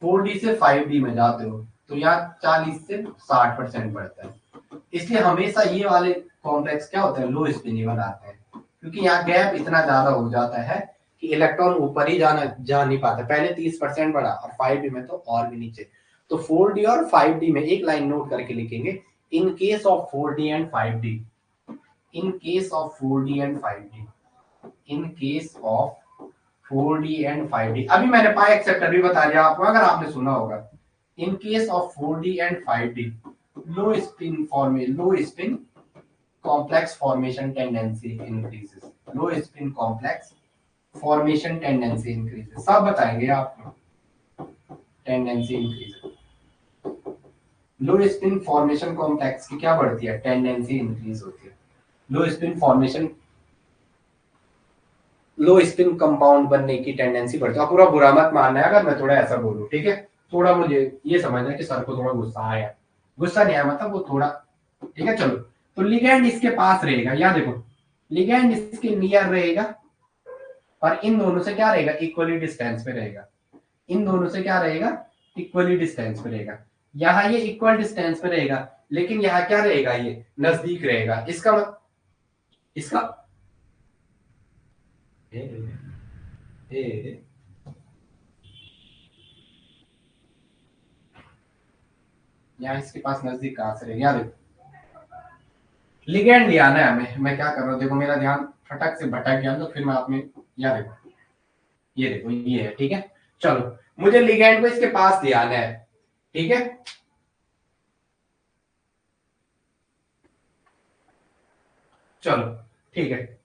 4D से 5D में जाते हो तो यहाँ 40 से 60% बढ़ता है, इसलिए हमेशा ये वाले कॉम्प्लेक्स क्या होते हैं, लो स्पिनिबल आते हैं, क्योंकि यहाँ गैप इतना ज्यादा हो जाता है कि इलेक्ट्रॉन ऊपर ही जा नहीं पाता, पहले 30% बढ़ा और 5D में तो और भी नीचे, तो 4D और 5D में एक लाइन नोट करके लिखेंगे, in case of 4D and 5D, in case of 4D and 5D, in case of 4D and 5D, अभी मैंने पाई एक्सेप्टर भी बता दिया आपको अगर आपने सुना होगा, in case of 4D and 5D low spin formation, low spin complex formation tendency increases, low spin complex formation tendency increases, सब बताएंगे आपको, टेंडेंसी इंक्रीज, लो स्पिन फॉर्मेशन कॉम्प्लेक्स की क्या बढ़ती है, टेंडेंसी इंक्रीज होती है, लो स्पिन फॉर्मेशन, लो स्पिन कंपाउंड बनने की टेंडेंसी बढ़ती है, पूरा बुरा मत मानना है अगर मैं थोड़ा ऐसा बोलूं, ठीक है, थोड़ा मुझे ये समझना है कि सर को थोड़ा गुस्सा आया, गुस्सा नहीं आया मतलब वो थोड़ा, ठीक है चलो, तो लिगैंड इसके पास रहेगा, या देखो लिगैंड इसके नियर रहेगा, और इन दोनों से क्या रहेगा, इक्वली डिस्टेंस पे रहेगा, इन दोनों से क्या रहेगा, इक्वली डिस्टेंस पे रहेगा, यहाँ ये इक्वल डिस्टेंस पे रहेगा, लेकिन यहाँ क्या रहेगा, ये नजदीक रहेगा, इसका ए यहाँ इसके पास नजदीक कहां से रहेगा, यार लिगेंड लिया ना हमें, मैं क्या कर रहा हूँ देखो, मेरा ध्यान फटक से भटक गया तो फिर मैं आपने, यार देखो ये देखो ये है, ठीक है। चलो मुझे लिगेंड को इसके पास ले आना है, ठीक है। चलो ठीक है,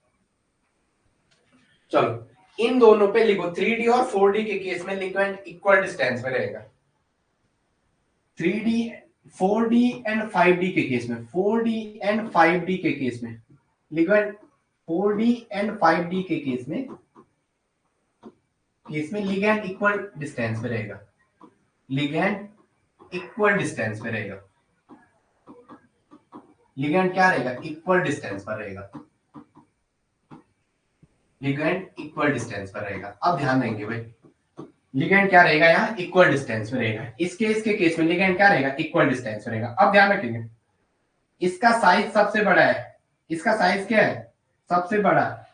चलो इन दोनों पे लिखो, 3D और 4D के केस में लिगेंड इक्वल डिस्टेंस में रहेगा। 3D 4D एंड 5D के केस में, 4D एंड 5D के केस में लिगेंड, 4D एंड 5D के केस में लिगेंड इक्वल डिस्टेंस में रहेगा, लिगेंड इक्वल डिस्टेंस में रहेगा, लिगेंड क्या रहेगा, इक्वल डिस्टेंस पर रहेगा, लिगेंड इक्वल डिस्टेंस पर रहेगा। अब ध्यान देंगे भाई, लिगेंड क्या रहेगा, यहाँ इक्वल डिस्टेंस में रहेगा, इसके केस में लिगेंड क्या रहेगा, इक्वल डिस्टेंस में रहेगा। अब ध्यान रखेंगे, इसका साइज सबसे बड़ा है, इसका साइज क्या है, सबसे बड़ा,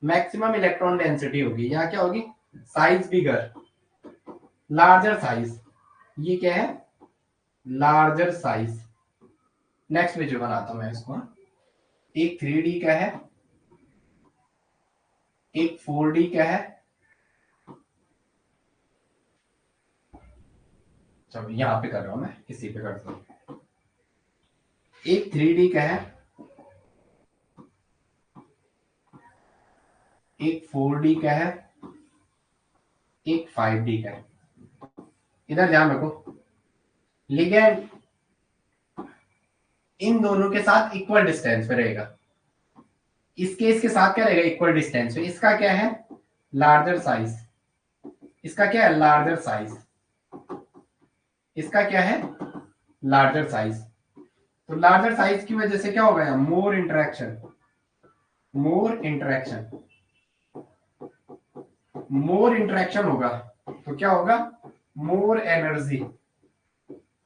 मैक्सिमम इलेक्ट्रॉन डेंसिटी होगी, यहाँ क्या होगी, साइज बिगर, लार्जर साइज, ये क्या है, लार्जर साइज। नेक्स्ट में जो बनाता हूं मैं इसको, एक 3D का है, एक 4D का है। चलो यहां पे कर रहा हूं मैं, इसी पे करता हूं, एक 3D का है, एक 4D का है, एक 5D का है। इधर ध्यान रखो, लिगेंड इन दोनों के साथ इक्वल डिस्टेंस पे रहेगा, इसके साथ क्या रहेगा, इक्वल डिस्टेंस पे। इसका क्या है, लार्जर साइज, इसका क्या है, लार्जर साइज, इसका क्या है, लार्जर साइज। तो लार्जर साइज की वजह से क्या होगा, मोर इंटरेक्शन, मोर इंटरेक्शन, मोर इंटरेक्शन होगा तो क्या होगा, मोर एनर्जी।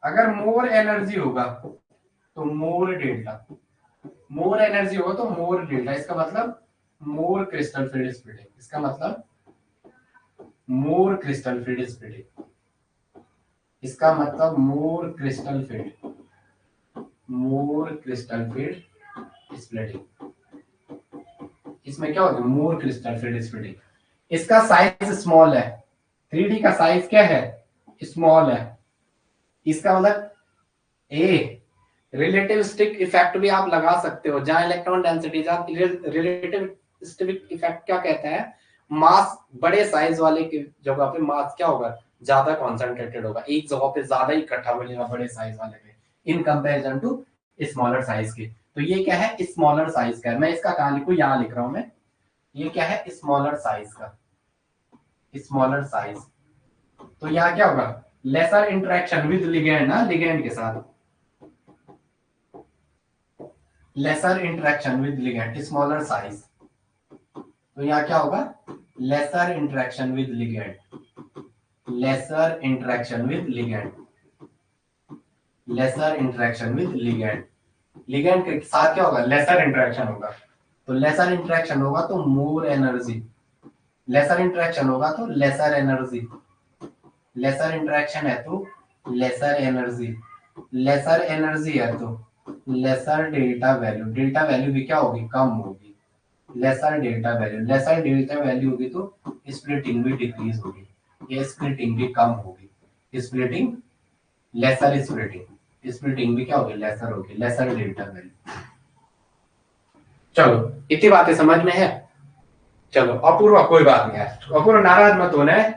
अगर मोर एनर्जी होगा तो मोर डेल्टा, मोर एनर्जी होगा तो मोर डेल्टा, इसका मतलब मोर क्रिस्टल फील्ड स्प्लिटिंग, इसका मतलब मोर क्रिस्टल फील्ड स्प्लिटिंग, इसका मतलब मोर क्रिस्टल फील्ड, मोर क्रिस्टल फील्ड स्प्लिटिंग। इसमें क्या होगा, मोर क्रिस्टल फील्ड स्प्लिटिंग। इसका साइज स्मॉल है, 3D का साइज क्या है, स्मॉल है, इसका मतलब ए, रिलेटिव स्टिक इफेक्ट भी आप लगा सकते हो, जहां electron density, relative stick effect क्या कहता है, मास बड़े साइज वाले की जगह पे मास क्या होगा, ज्यादा कॉन्सेंट्रेटेड होगा, एक जगह पे ज्यादा इकट्ठा बनेगा बड़े साइज वाले पे, in comparison to smaller size के। तो ये क्या है, स्मॉलर साइज का है, मैं इसका कहां लिखूं, यहां लिख रहा हूं मैं, ये क्या है, स्मॉलर साइज का, स्मॉलर साइज। तो यहाँ क्या होगा, लेसर इंटरेक्शन विद लिगेंड ना, लिगेंड के साथ lesser interaction with ligand, smaller size. तो यहाँ क्या होगा, lesser interaction with ligand, lesser interaction with ligand, lesser interaction with ligand, ligand के साथ क्या होगा, लेसर इंटरेक्शन होगा। तो लेसर इंटरेक्शन होगा तो मोर एनर्जी, लेसर इंटरेक्शन होगा तो लेसर एनर्जी, लेसर इंटरेक्शन है तो लेसर एनर्जी, लेसर एनर्जी है तो lesser delta value, delta value भी क्या होगी, कम होगी, lesser delta value, lesser delta value होगी तो स्प्लिटिंग भी डिक्रीज होगी, ये स्प्लिटिंग भी कम होगी, स्प्लिटिंग, लेसर स्प्लिटिंग, स्प्लिटिंग भी क्या होगी, लेसर होगी, लेसर डेल्टा वैल्यू। चलो इतनी बातें समझ में है। चलो अपूर्व, कोई बात नहीं है, अपूर्व नाराज मत होना है,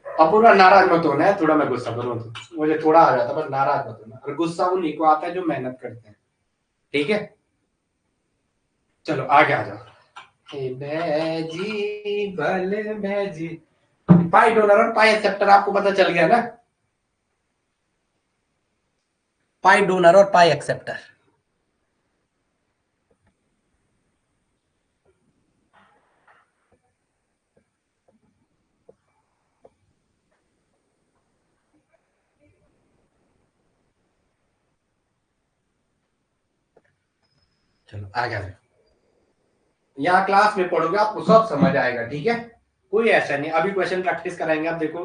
अपूर्व नाराज मत होना है, थोड़ा मैं गुस्सा करूँ तो मुझे थोड़ा आ जाता, बस नाराज मत होना, और गुस्सा उन्हीं को आता है जो मेहनत करते हैं, ठीक है। चलो आगे आ जाओ, भैजी भले भैजी, पाई डोनर और पाई एक्सेप्टर आपको पता चल गया ना, पाई डोनर और पाई एक्सेप्टर। चलो आगे आ जाओ, यहाँ क्लास में पढ़ोगे आपको सब समझ आएगा, ठीक है, कोई ऐसा नहीं। अभी क्वेश्चन प्रैक्टिस कराएंगे, आप देखो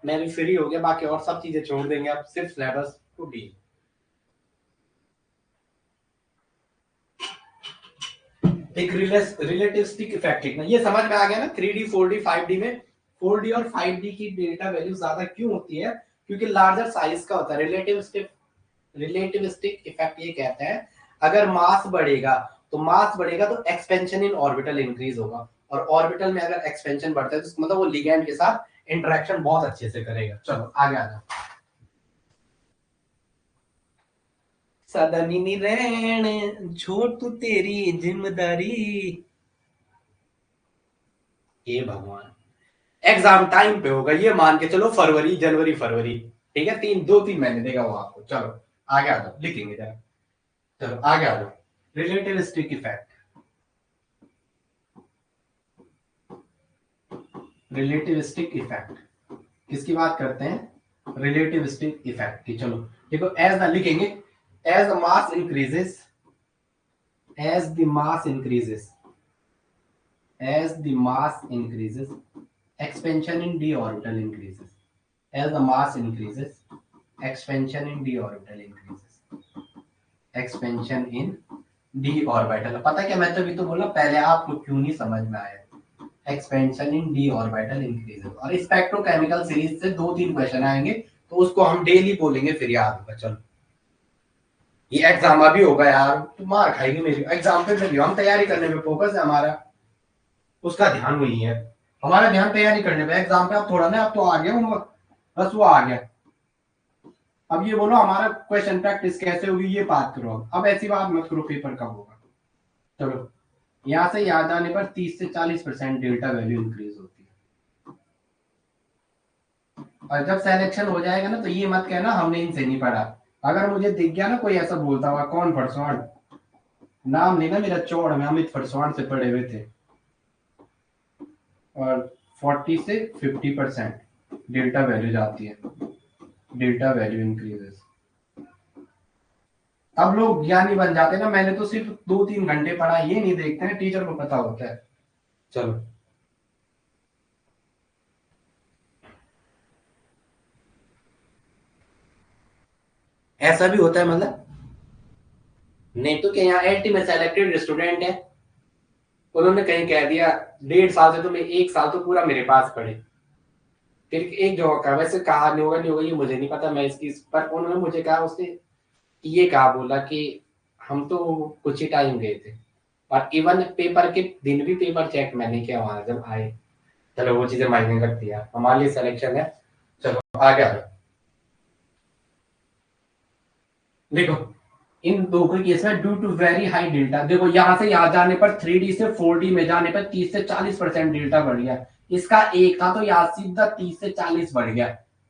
मैं भी फ्री हो गया, बाकी और सब चीजें छोड़ देंगे, आप सिर्फ सिलेबस को डील। एक रिलेटिविस्टिक इफेक्ट लिखना, ये समझ में आ गया ना। 3D 4D 5D में 4D और 5D की डेटा वैल्यू ज्यादा क्यों होती है, क्योंकि लार्जर साइज का होता है। रिलेटिविस्टिक इफेक्ट ये कहता है अगर मास बढ़ेगा तो एक्सपेंशन इन ऑर्बिटल इंक्रीज होगा, और ऑर्बिटल में अगर एक्सपेंशन बढ़ता है तो मतलब वो लिगैंड के साथ इंटरेक्शन बहुत अच्छे से करेगा। चलो आगे आ जाओ। सदनी रहन छोड़ तू तेरी जिम्मेदारी, ये भगवान एग्जाम टाइम पे होगा, ये मान के चलो फरवरी जनवरी फरवरी, ठीक है, 2-3 महीने देगा वो आपको। चलो आगे आ जाओ, लिखेंगे जरा। चलो आगे आ जाओ। रिलेटिविस्टिक इफेक्ट, रिलेटिविस्टिक इफेक्ट किसकी बात करते हैं, रिलेटिविस्टिक इफेक्ट की। चलो देखो, एज द लिखेंगे, as the mass increases, as the mass increases, as the mass increases expansion in d orbital increases, as the mass increases expansion in d orbital increases, expansion in d orbital। पता क्या, मैं तो भी तो बोला पहले, आपको क्यों नहीं समझ में आया। Expansion in D orbital increases, और स्पेक्ट्रोकेमिकल सीरीज से 2-3 क्वेश्चन आएंगे, तो उसको हम डेली बोलेंगे, फिर याद होगा। चलो ये एग्जाम अभी होगा यार, तो मार खाएगी मेरी एग्जाम पे, भी हम तैयारी करने में फोकस है हमारा, उसका ध्यान वही है। हमारा ध्यान तैयारी करने पे, एग्जाम पे आप थोड़ा ना, आप तो आ गया होमवर्क, बस वो आ गया। अब ये बोलो हमारा क्वेश्चन प्रैक्टिस कैसे होगी, ये बात करो। अब ऐसी बात मत करो पेपर कब होगा। चलो यहां से याद आने पर 30 से 40% डेल्टा वैल्यू इंक्रीज होती है। और जब सिलेक्शन हो जाएगा ना, तो ये मत कहना हमने इनसे नहीं पढ़ा। अगर मुझे दिख गया ना कोई ऐसा बोलता हुआ, कौन फरसवाण, नाम लेना मेरा, चौड़ में अमित फरसवाण से पढ़े हुए थे, और 40 से 50% डेल्टा वैल्यू जाती है, डेल्टा वैल्यू इंक्रीजेस। अब लोग ज्ञानी बन जाते ना, मैंने तो सिर्फ 2-3 घंटे पढ़ा, ये नहीं देखते हैं टीचर को पता होता है। चलो ऐसा भी होता है मतलब, नहीं तो क्या, यहाँ 80 में सेलेक्टेड स्टूडेंट है, उन्होंने कहीं कह दिया 1.5 साल से, तो मैं 1 साल तो पूरा मेरे पास पढ़े, फिर एक जो कहा, वैसे कहा नहीं होगा ये मुझे नहीं पता, मैं इसकी, पर उन्होंने मुझे कहा, उसने ये कहा, बोला कि हम तो कुछ ही टाइम गए थे, और इवन पेपर के दिन भी पेपर चेक मैंने किया वहां जब आए। चलो वो चीजें मायने करती है, हमारे लिए सिलेक्शन है। चलो आगे आ जाओ। देखो इन दो के केस में due to very high delta, देखो यहां से यहाँ जाने पर 3D से 4D में जाने पर 30 से 40% डेल्टा बढ़ गया। इसका एक था तो यहाँ सीधा 30 से 40 बढ़ गया,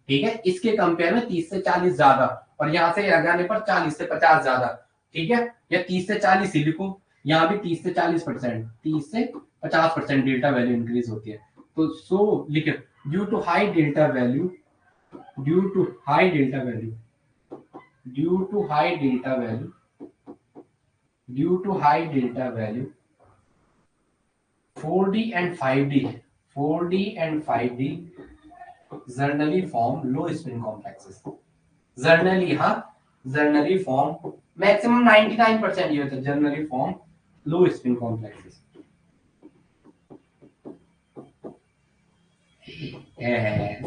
ठीक है, इसके कंपेयर में 30 से 40 ज्यादा, और यहाँ से यहाँ जाने पर 40 से 50 ज्यादा, ठीक है, या 30 से 40 ही लिखो, यहाँ भी 30 से 40%, 30 से 50% डेल्टा वैल्यू इंक्रीज होती है। तो सो लिखे, due to high delta value, due to high delta value, due to high delta value, due to high delta value, 4D and 5D, 4D and 5D generally form low spin complexes. Generally, हाँ, generally form maximum 99% ये होता है, generally form low spin complexes.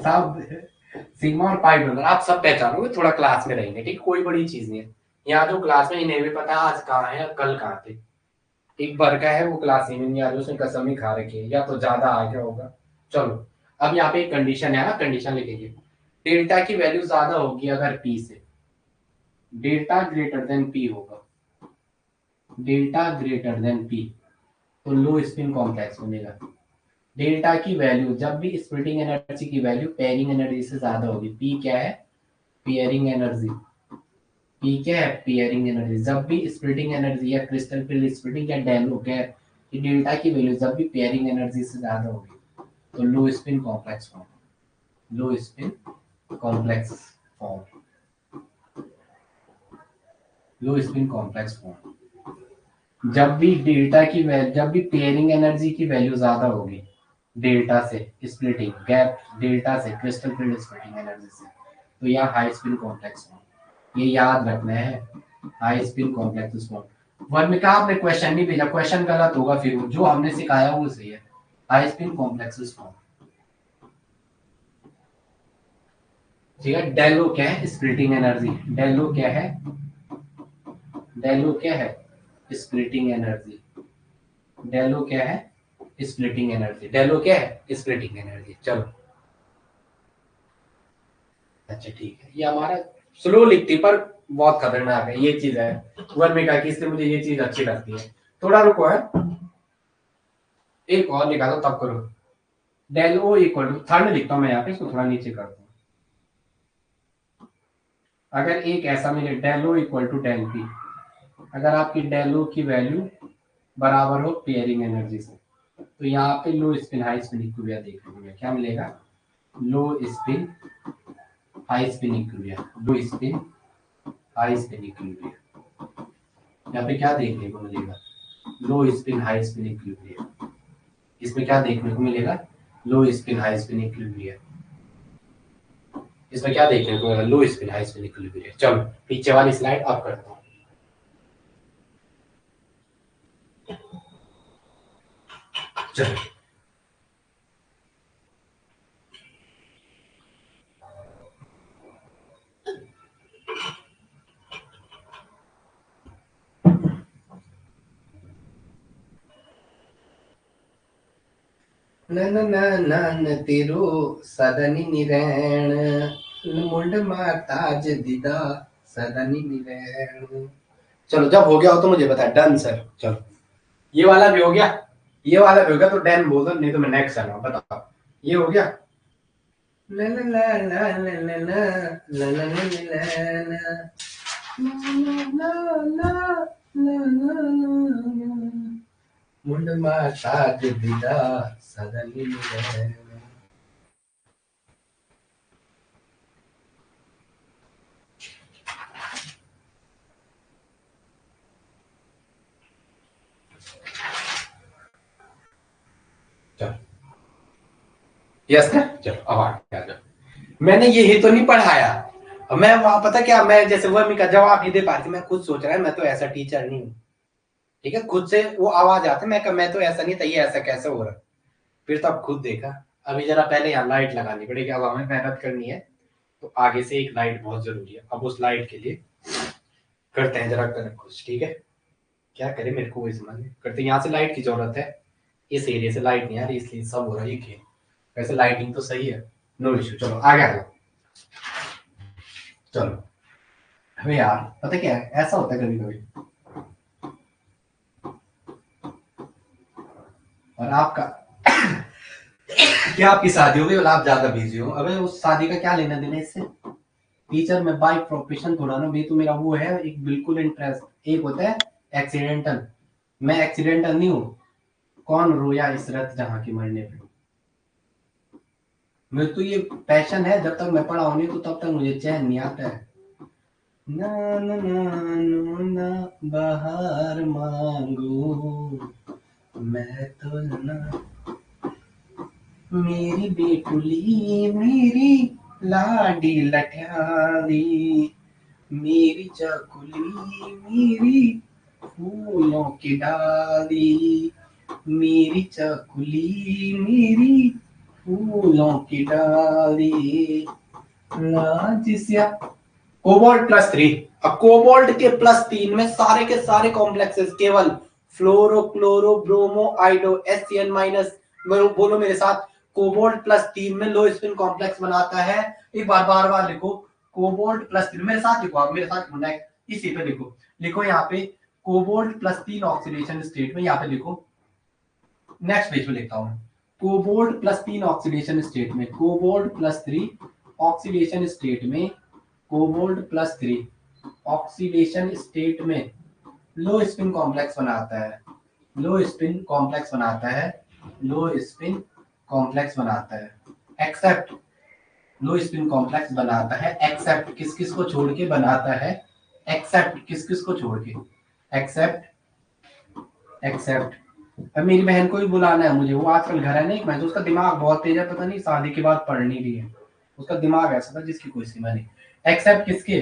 सब सिग्मा और पाई बराबर आप सब पहचानोगे, थोड़ा क्लास में रहेंगे, ठीक, कोई बड़ी चीज नहीं है। यहाँ जो क्लास में इन्हें भी पता है आज कहाँ है कल कहाँ थे, एक बार का है वो क्लास ही में नहीं आ रही, उसने कसम ही खा रखी है, या तो ज्यादा आ गया होगा। चलो अब यहाँ पे एक कंडीशन है ना, कंडीशन लिखेंगे, डेल्टा की वैल्यू ज्यादा होगी अगर पी से, डेल्टा ग्रेटर देन पी होगा, डेल्टा ग्रेटर देन पी, तो लो स्पिन कॉम्प्लेक्स बनेगा। डेल्टा की वैल्यू जब भी स्प्लिटिंग एनर्जी की वैल्यू पेयरिंग एनर्जी से ज्यादा होगी, पी क्या है, पेयरिंग एनर्जी, पी क्या है, पेयरिंग एनर्जी, जब भी स्प्लिटिंग एनर्जी या क्रिस्टल फील्ड स्प्लिटिंग या डैम गैर की डेल्टा की वैल्यू जब भी पेयरिंग एनर्जी से ज्यादा होगी, तो लो स्पिन कॉम्प्लेक्स फॉर्म, लो स्पिन कॉम्प्लेक्स फॉर्म, लो स्पिन कॉम्प्लेक्स फॉर्म। जब भी डेल्टा की वैल्यू, जब भी पेयरिंग एनर्जी की वैल्यू ज्यादा होगी डेल्टा से, स्प्लिटिंग गैप डेल्टा से क्रिस्टल फील्ड स्प्लिटिंग एनर्जी से, तो यह हाई स्पिन कॉम्प्लेक्स बॉन्ड, ये याद रखना है, high spin complex bond. Word में कहा आपने क्वेश्चन नहीं भेजा, क्वेश्चन गलत होगा, फिर जो हमने सिखाया वो सही है, हाई स्पिन कॉम्प्लेक्स बॉन्ड। ठीक है, डेलो क्या है, स्प्लिटिंग एनर्जी, डेलो क्या है, डेलो क्या है, स्प्लिटिंग एनर्जी, डेलो क्या है, स्प्लिटिंग एनर्जी, डेलो क्या है, स्प्लिटिंग एनर्जी। चलो अच्छा ठीक है, ये हमारा स्लो लिखती पर बहुत खतरनाक है, ये चीज है वर्मिका की, इसलिए मुझे ये चीज अच्छी लगती है। थोड़ा रुको है, एक और लिखा दो तब करो। Del O equal to, third लिखता हूँ मैं यहाँ पे, इसको थोड़ा नीचे करता हूँ। अगर एक ऐसा मिले del O equal to del P, अगर आपकी डेल ओ की वैल्यू बराबर हो पेयरिंग एनर्जी से, तो यहाँ पे लो स्पिन हाई स्पिन इक्विलिब्रियम देखने को मिलेगा, क्या मिलेगा, लो स्पिन हाई स्पिन इक्विलिब्रियम, लो स्पिन हाई स्पिन इक्विलिब्रियम, यहाँ पे क्या देखने को मिलेगा, लो स्पिन हाई स्पिन इक्विलिब्रियम, इसमें क्या देखने को मिलेगा, लो स्पिन हाई स्पिन इक्विलिब्रियम, इसमें क्या देखने को मिलेगा, लो स्पिन हाई स्पिन इक्विलिब्रियम। चलो पीछे वाली स्लाइड अब करता हूँ। चलो न न न न न तेरो सदनी निरैण, मुंड माताज दिदा सदनी निरैण। चलो जब हो गया हो तो मुझे बता, डन सर। चलो ये वाला भी हो गया, ये वाला भी हो गया, तो डन बोल दो, नहीं तो मैं नेक्स्ट चल रहा हूँ, बताओ ये हो गया। ला ला ला ला ला ला ला ला ला ला ला ला ला, मुंड माताज दिदा सदनी निरैण। यस ना, चलो अब आ जाओ। मैंने ये तो नहीं पढ़ाया, मैं वहां पता क्या, मैं जैसे वर्मी का जवाब नहीं दे पा रही थी, मैं खुद सोच रहा है मैं तो ऐसा टीचर नहीं हूँ, ठीक है, खुद से वो आवाज आती, मैं तो ऐसा नहीं था, ये ऐसा कैसे हो रहा। फिर तब खुद देखा, अभी जरा पहले यहाँ लाइट लगानी पड़ेगी, अब हमें मेहनत करनी है, तो आगे से एक लाइट बहुत जरूरी है, अब उस लाइट के लिए करते हैं जरा कर कुछ, ठीक है, क्या करें मेरे को वही समझ नहीं करते, यहाँ से लाइट की जरूरत है, इस एरिया से लाइट नहीं आ रही, इसलिए सब हो रहा है ये खेल। वैसे लाइटिंग तो सही है, नो इश्यू, चलो आगे आ जाओ। चलो अबे यार पता क्या है, ऐसा होता है कभी कभी, और आपका क्या आपकी शादी हो गई और आप ज्यादा बिजी हो, अबे उस शादी का क्या लेना देना इससे। टीचर में बाय प्रोफेशन थोड़ा ना भी, तो मेरा वो है एक बिल्कुल इंटरेस्ट, एक होता है एक्सीडेंटल, मैं एक्सीडेंटल नहीं हूँ, कौन रोया इस रात जहाँ की मरने पे, मेरे तो ये पैशन है, जब तक मैं पढ़ा नहीं तो तब तक मुझे चैन नहीं आता है। ना ना ना ना ना बाहर मांगू मैं तो ना, मेरी बेटुली मेरी लाडी लठियाली, मेरी चकुली मेरी फूलों की डाली, मेरी चकुली मेरी फूलों की डाली, लाजिया। कोबाल्ट +3, अब कोबाल्ट के +3 में सारे के सारे कॉम्प्लेक्सेस केवल फ्लोरो क्लोरो ब्रोमो आइडो SCN-, बोलो मेरे साथ, कोबाल्ट +3 में लो स्पिन कॉम्प्लेक्स बनाता है। एक बार बार बार लिखो, कोबाल्ट +3 मेरे साथ लिखो, आप मेरे साथ नेक्स्ट इसी पे लिखो, लिखो यहाँ पे कोबाल्ट +3 ऑक्सीडेशन स्टेट में, यहाँ पे लिखो, नेक्स्ट पेज पे लिखता हूँ, कोबाल्ट +3 ऑक्सीडेशन स्टेट में, कोबाल्ट +3 ऑक्सीडेशन स्टेट में, कोबाल्ट +3 ऑक्सीडेशन स्टेट में लो स्पिन कॉम्प्लेक्स बनाता है, लो स्पिन कॉम्प्लेक्स बनाता है, लो स्पिन कॉम्प्लेक्स बनाता है, एक्सेप्ट, लो स्पिन कॉम्प्लेक्स बनाता है एक्सेप्ट किस किस को छोड़ के बनाता है, एक्सेप्ट किस किस को छोड़ के, एक्सेप्ट एक्सेप्ट। अब मेरी बहन को भी बुलाना है मुझे, वो आजकल घर है नहीं, मैं तो उसका दिमाग बहुत तेज है, पता नहीं शादी के बाद पढ़नी भी है। उसका दिमाग ऐसा था जिसकी कोई सीमा नहीं। एक्सेप्ट किसके?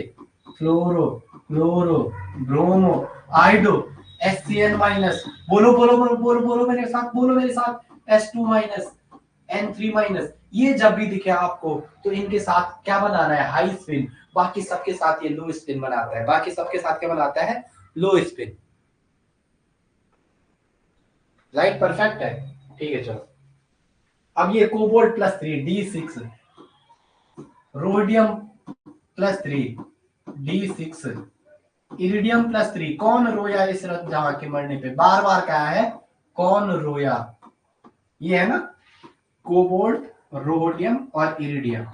फ्लोरो, क्लोरो, ब्रोमो, आइडो, HCl माइनस, बोलो बोलो बोलो बोलो बोलो मेरे साथ, बोलो मेरे साथ, S2 माइनस, N3 माइनस। ये जब भी दिखे आपको तो इनके साथ क्या बनाना है? High spin. बाकी सबके साथ ये लो स्पिन बनाता है, बाकी सबके साथ क्या बनाता है? Low spin. राइट, परफेक्ट है। ठीक है चलो, अब ये cobalt +3 D6, rhodium +3 D6, iridium +3। कौन रोया इस रत जहां के मरने पे? बार बार कहा है कौन रोया, ये है ना, कोबाल्ट, रोडियम और इरिडियम।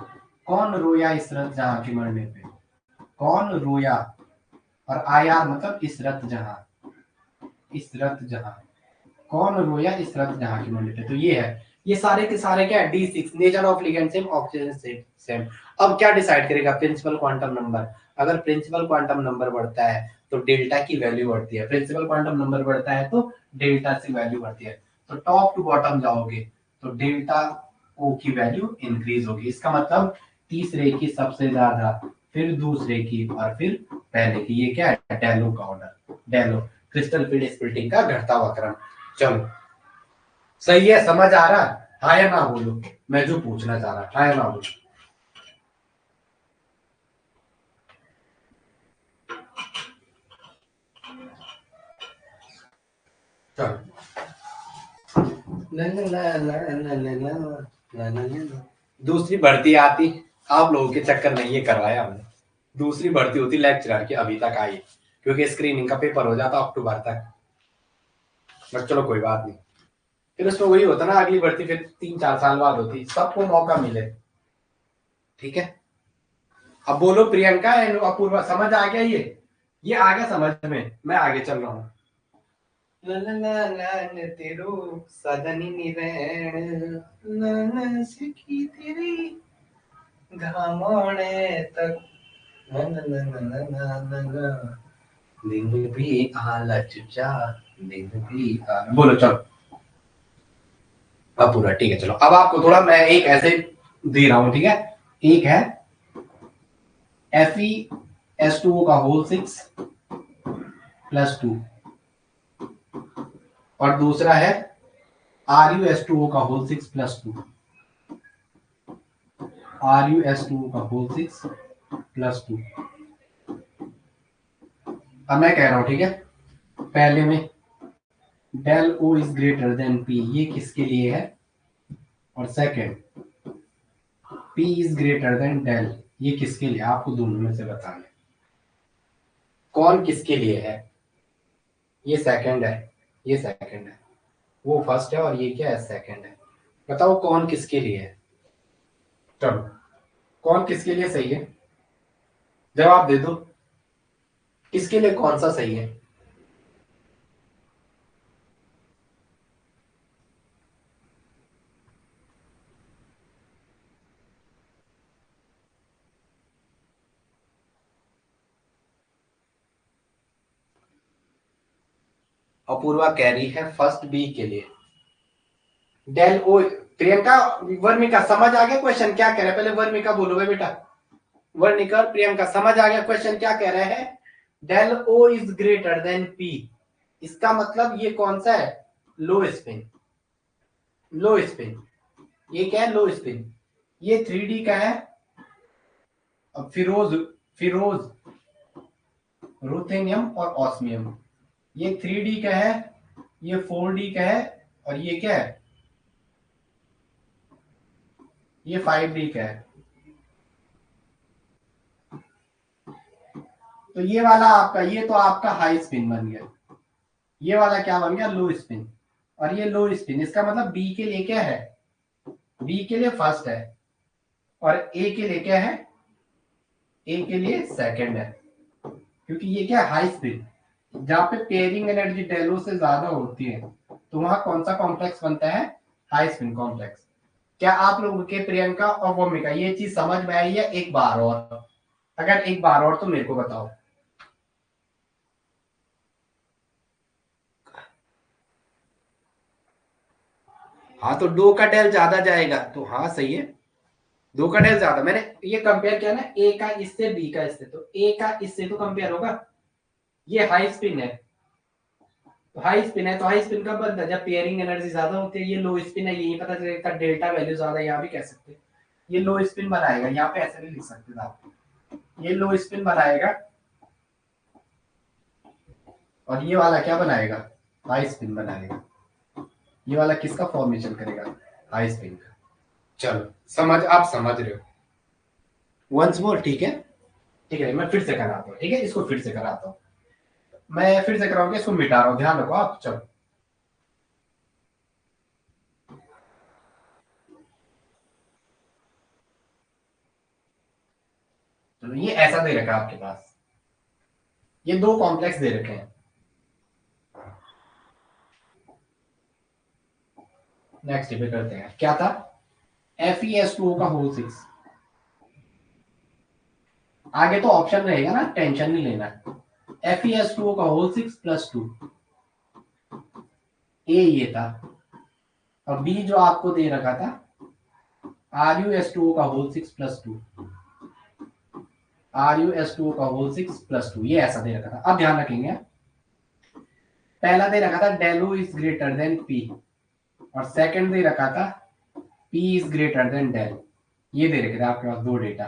कौन रोया इस रत जहां के मरने पे? कौन रोया, और IR मतलब इस रत जहां, इस रत जहां, कौन रोया इस रत जहां की मरने पे? तो ये है, ये सारे के सारे क्या है? D6, nature of ligand same, oxygen same. अब क्या डिसाइड करेगा? Principal quantum number. अगर प्रिंसिपल क्वांटम नंबर बढ़ता है तो डेल्टा की वैल्यू बढ़ती है, प्रिंसिपल क्वांटम नंबर बढ़ता है तो डेल्टा से वैल्यू बढ़ती है। तो टॉप टू बॉटम जाओगे तो डेल्टा ओ की वैल्यू इंक्रीज होगी। इसका मतलब तीसरे की सबसे ज्यादा, फिर दूसरे की, और फिर पहले की। ये क्या है? डेलो का ऑर्डर, डेलो, क्रिस्टल फील्ड स्प्लिटिंग का घटता हुआ क्रम। चलो, सही है, समझ आ रहा? हाँ या ना बोलो, मैं जो पूछना चाह रहा, हाँ या ना बोलो। चलो, दूसरी भर्ती आती, आप लोगों के चक्कर नहीं ये करवाया हमने। दूसरी भर्ती होती लेक्चरर की, अभी तक आई, क्योंकि स्क्रीनिंग का पेपर हो जाता अक्टूबर तक। बट चलो कोई बात नहीं, फिर उसमें वही होता ना, अगली भर्ती फिर 3-4 साल बाद होती, सबको मौका मिले। ठीक है, अब बोलो प्रियंका एंड अपूर्वा, समझ आ गया? ये आ गया समझ में? मैं आगे चल रहा हूँ। ला ला ला ला ने तेरो सदनी निरैण, ला सखी तेरी घामोणे तक, ला ला ला ला ला ला ला, दिन भी आलच जा, दिन भी बोलो चलो। अब पूरा ठीक है चलो, अब आपको थोड़ा मैं एक ऐसे दे रहा हूं, ठीक है? एक है FeS2O का होल 6 +2, और दूसरा है RuS2O का होल 6 +2, RuS2O का होल 6 +2। अब मैं कह रहा हूं, ठीक है, पहले में del O is greater than P, ये किसके लिए है? और second P is greater than del, ये किसके लिए? आपको दोनों में से बताना है कौन किसके लिए है। ये सेकंड है, ये सेकंड है, वो फर्स्ट है, और ये क्या है? सेकंड है। बताओ कौन किसके लिए है? चलो, कौन किसके लिए सही है? जवाब दे दो, किसके लिए कौन सा सही है? अपूर्वा कह रही है फर्स्ट बी के लिए, डेल ओ। प्रियंका, वर्णिका समझ आ गया क्वेश्चन क्या कह रहा है? पहले वर्णिका बोलो भाई बेटा। वर्णिका और प्रियंका समझ आ गया क्वेश्चन क्या कह रहे हैं? Del O is greater than P, इसका मतलब ये कौन सा है? Low spin, low spin. ये क्या है? Low spin. ये 3D का है। अब फिरोज, फिरोज, रुथेनियम और ऑस्मियम, ये 3D का है, ये 4D का है, और ये क्या है? ये 5D का है। तो ये वाला आपका, ये तो आपका हाई स्पिन बन गया, ये वाला क्या बन गया? लो स्पिन। और ये लो स्पिन, इसका मतलब बी के लिए क्या है? बी के लिए फर्स्ट है, और ए के लिए क्या है? ए के लिए सेकंड है, क्योंकि ये क्या? हाई स्पिन, जहां पे पेयरिंग एनर्जी डेलो से ज्यादा होती है, तो वहां कौन सा कॉम्प्लेक्स बनता है? High spin complex. क्या आप लोगों के प्रियंका और भूमिका ये चीज समझ में आई है? एक बार और, अगर एक बार और तो मेरे को बताओ। हाँ तो दो का डेल ज्यादा जाएगा, तो हाँ सही है, दो का डेल ज्यादा। मैंने ये कंपेयर किया ना, ए का इससे, बी का इससे, तो ए का इससे तो कंपेयर होगा। ये हाई स्पिन है, तो हाई स्पिन है, तो हाई स्पिन कब बनता है, जब पेयरिंग एनर्जी ज्यादा होती है। ये लो स्पिन है, यही पता चलेगा डेल्टा वैल्यू ज्यादा, यहाँ भी कह सकते हैं ये लो स्पिन बनाएगा, यहाँ पे ऐसे भी लिख सकते थे आप, ये लो स्पिन बनाएगा, और ये वाला क्या बनाएगा, हाई स्पिन बनाएगा। ये वाला किसका फॉर्मेशन करेगा, हाई स्पिन का। चलो समझ, आप समझ रहे हो। वंस मोर, ठीक है, ठीक है, मैं फिर से कराता हूँ, ठीक है, इसको फिर से कराता हूँ, मैं फिर से कराऊंगा, इसको मिटा रहा हूँ, ध्यान रखो आप। चलो चलो, ये ऐसा दे रखा है आपके पास, ये दो कॉम्प्लेक्स दे रखे हैं। नेक्स्ट पे करते हैं, क्या था, FeS2O का होल 6। आगे तो ऑप्शन रहेगा ना, टेंशन नहीं लेना। FeS2O का होल 6 प्लस 2, ए ये था, और बी जो आपको दे रखा था RuS2O का होल 6 प्लस 2, RuS2O का होल 6 प्लस 2, ये ऐसा दे रखा था। अब ध्यान रखेंगे, पहला दे रखा था del O is greater than P, और सेकंड दे रखा था P is greater than del. ये दे रखे थे आपके पास दो डेटा,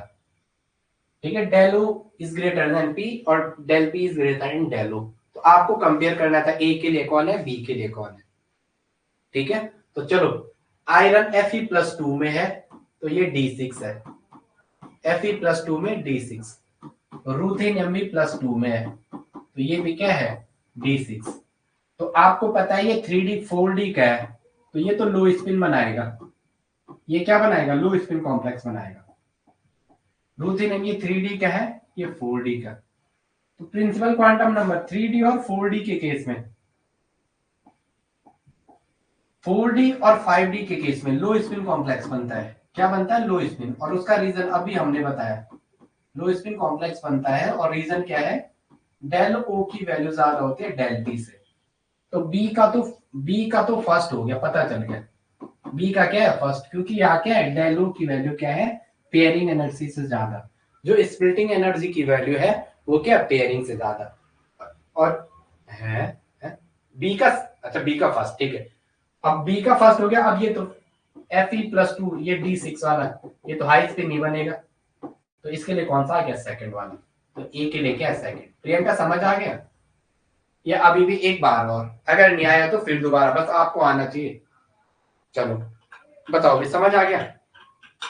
ठीक है, del O is greater than P और del P is greater than del O. तो आपको कंपेयर करना था ए के लिए कौन है, बी के लिए कौन है, ठीक है। तो चलो, आयरन Fe+2 में है, तो ये D6 है, Fe+2 में D6। रूथेनियम भी +2 में है, तो ये भी क्या है, D6। तो आपको पता है ये 3D 4D का है, तो ये तो लो स्पिन बनाएगा, ये क्या बनाएगा, लो स्पिन कॉम्प्लेक्स बनाएगा। रूथेनियम ये 3D का है, ये 4D का। तो प्रिंसिपल क्वांटम नंबर 3D और 4D के केस में, 4D और 5D के केस में लो स्पिन कॉम्प्लेक्स बनता है। क्या बनता है, लो स्पिन, और उसका रीजन अभी हमने बताया, लो स्पिन कॉम्प्लेक्स बनता है और रीजन क्या है, डेल ओ की वैल्यू ज्यादा होती है डेल टी से। तो बी का तो फर्स्ट हो गया, पता चल गया, बी का क्या है, फर्स्ट, क्योंकि यहाँ क्या है, डेल ओ की वैल्यू क्या है, पेयरिंग एनर्जी से ज्यादा, जो स्प्लिटिंग एनर्जी की वैल्यू है वो क्या, पेयरिंग से ज्यादा। और है बी का, अच्छा बी का फर्स्ट, ठीक है। अब बी का फर्स्ट हो गया, अब ये तो Fe+2, ये D6 वाला, ये तो हाई स्पिन नहीं बनेगा, तो इसके लिए कौन सा आ गया, सेकंड वाला। तो ए के लिए क्या है, सेकंड। प्रियंका समझ आ गया, या अभी भी एक बार और, अगर नहीं आया तो फिर दोबारा, बस आपको आना चाहिए। चलो बताओ भी, समझ आ गया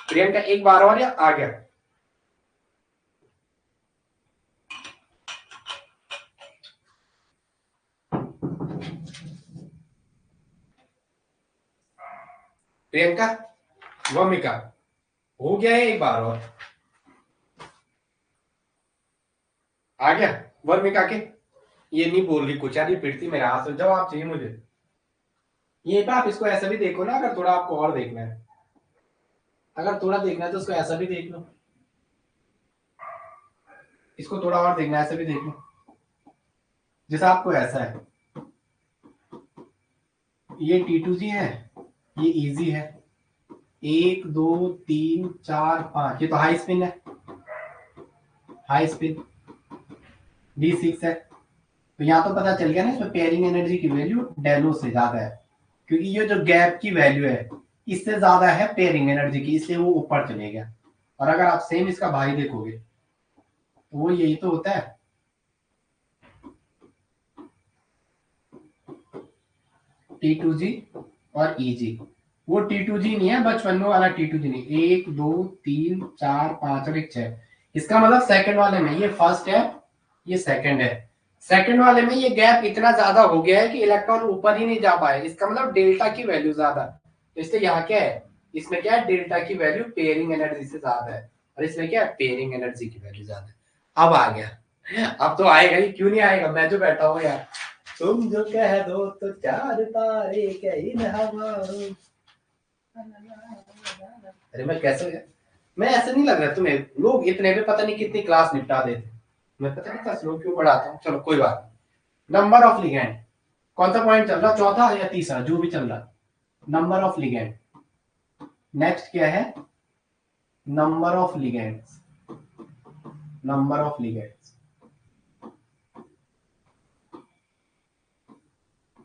प्रियंका, एक बार और या आ गया। प्रियंका, वमिका, हो गया है एक बार और, आ गया। वर्मिका के, ये नहीं बोल रही कुछ यार, ये पिटती मेरे हाथ से, जवाब चाहिए मुझे। ये पे आप इसको ऐसा भी देखो ना, अगर थोड़ा आपको और देखना है, अगर थोड़ा देखना है तो उसको ऐसा भी देख लो, इसको थोड़ा और देखना है, ऐसा भी देख लो, जैसा आपको ऐसा है, ये T2G है, ये इजी है, 1 2 3 4 5, ये तो हाई स्पिन है, हाई स्पिन D6 है। तो यहाँ तो पता चल गया ना, इसमें पेयरिंग एनर्जी की वैल्यू डेलो से ज्यादा है, क्योंकि ये जो गैप की वैल्यू है इससे ज्यादा है पेयरिंग एनर्जी की, इसलिए वो ऊपर चले गया। और अगर आप सेम इसका भाई देखोगे तो वो यही तो होता है, T2G और EG। वो T2G नहीं है, बचपन में वाला T2G नहीं, 1 2 3 4 5 और एक 6, इसका मतलब सेकंड वाले में ये फर्स्ट है, ये सेकंड है, सेकंड वाले में ये गैप इतना ज्यादा हो गया है कि इलेक्ट्रॉन ऊपर ही नहीं जा पाए, इसका मतलब डेल्टा की वैल्यू ज्यादा। तो इसलिए यहाँ क्या है, इसमें क्या है, डेल्टा की वैल्यू पेयरिंग एनर्जी से ज्यादा है, और इसमें क्या है, पेयरिंग एनर्जी की वैल्यू ज्यादा है। अब आ गया, अब तो आएगा ही, क्यों नहीं आएगा, मैं जो बैठा हूँ यार, तुम जो कह दो तो 4 तारे कहीं न हवाओं। अरे मैं कैसे, मैं ऐसे नहीं लग रहा तुम्हें, लोग इतने में पता नहीं कितनी क्लास निपटा देते, मैं पता नहीं क्लास लोग क्यों पढ़ाता हूँ। चलो कोई बात नहीं। नंबर ऑफ लिगेंड, कौन सा पॉइंट चल रहा, चौथा या तीसरा, जो भी चल रहा, नंबर ऑफ लिगेंड। नेक्स्ट क्या है, number of ligands, number of ligands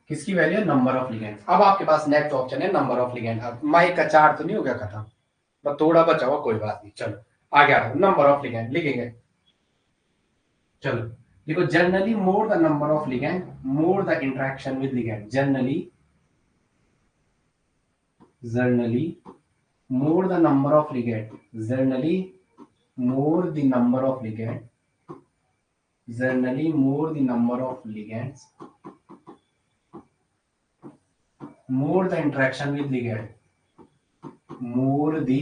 किसकी वैल्यू है, नंबर ऑफ लिगेंड्स। अब आपके पास नेक्स्ट ऑप्शन है नंबर ऑफ लिगेंड। अब माइक का चार्ट तो नहीं हो गया खत्म, बस थोड़ा बचा हुआ, कोई बात नहीं। चलो आगे आ रहा हूं, नंबर ऑफ लिगेंड लिखेंगे। चलो देखो, generally more the number of ligand more the interaction with ligand. Generally more the number of ligand, generally more the number of ligand, generally more the number of ligands, more the interaction with ligand, more the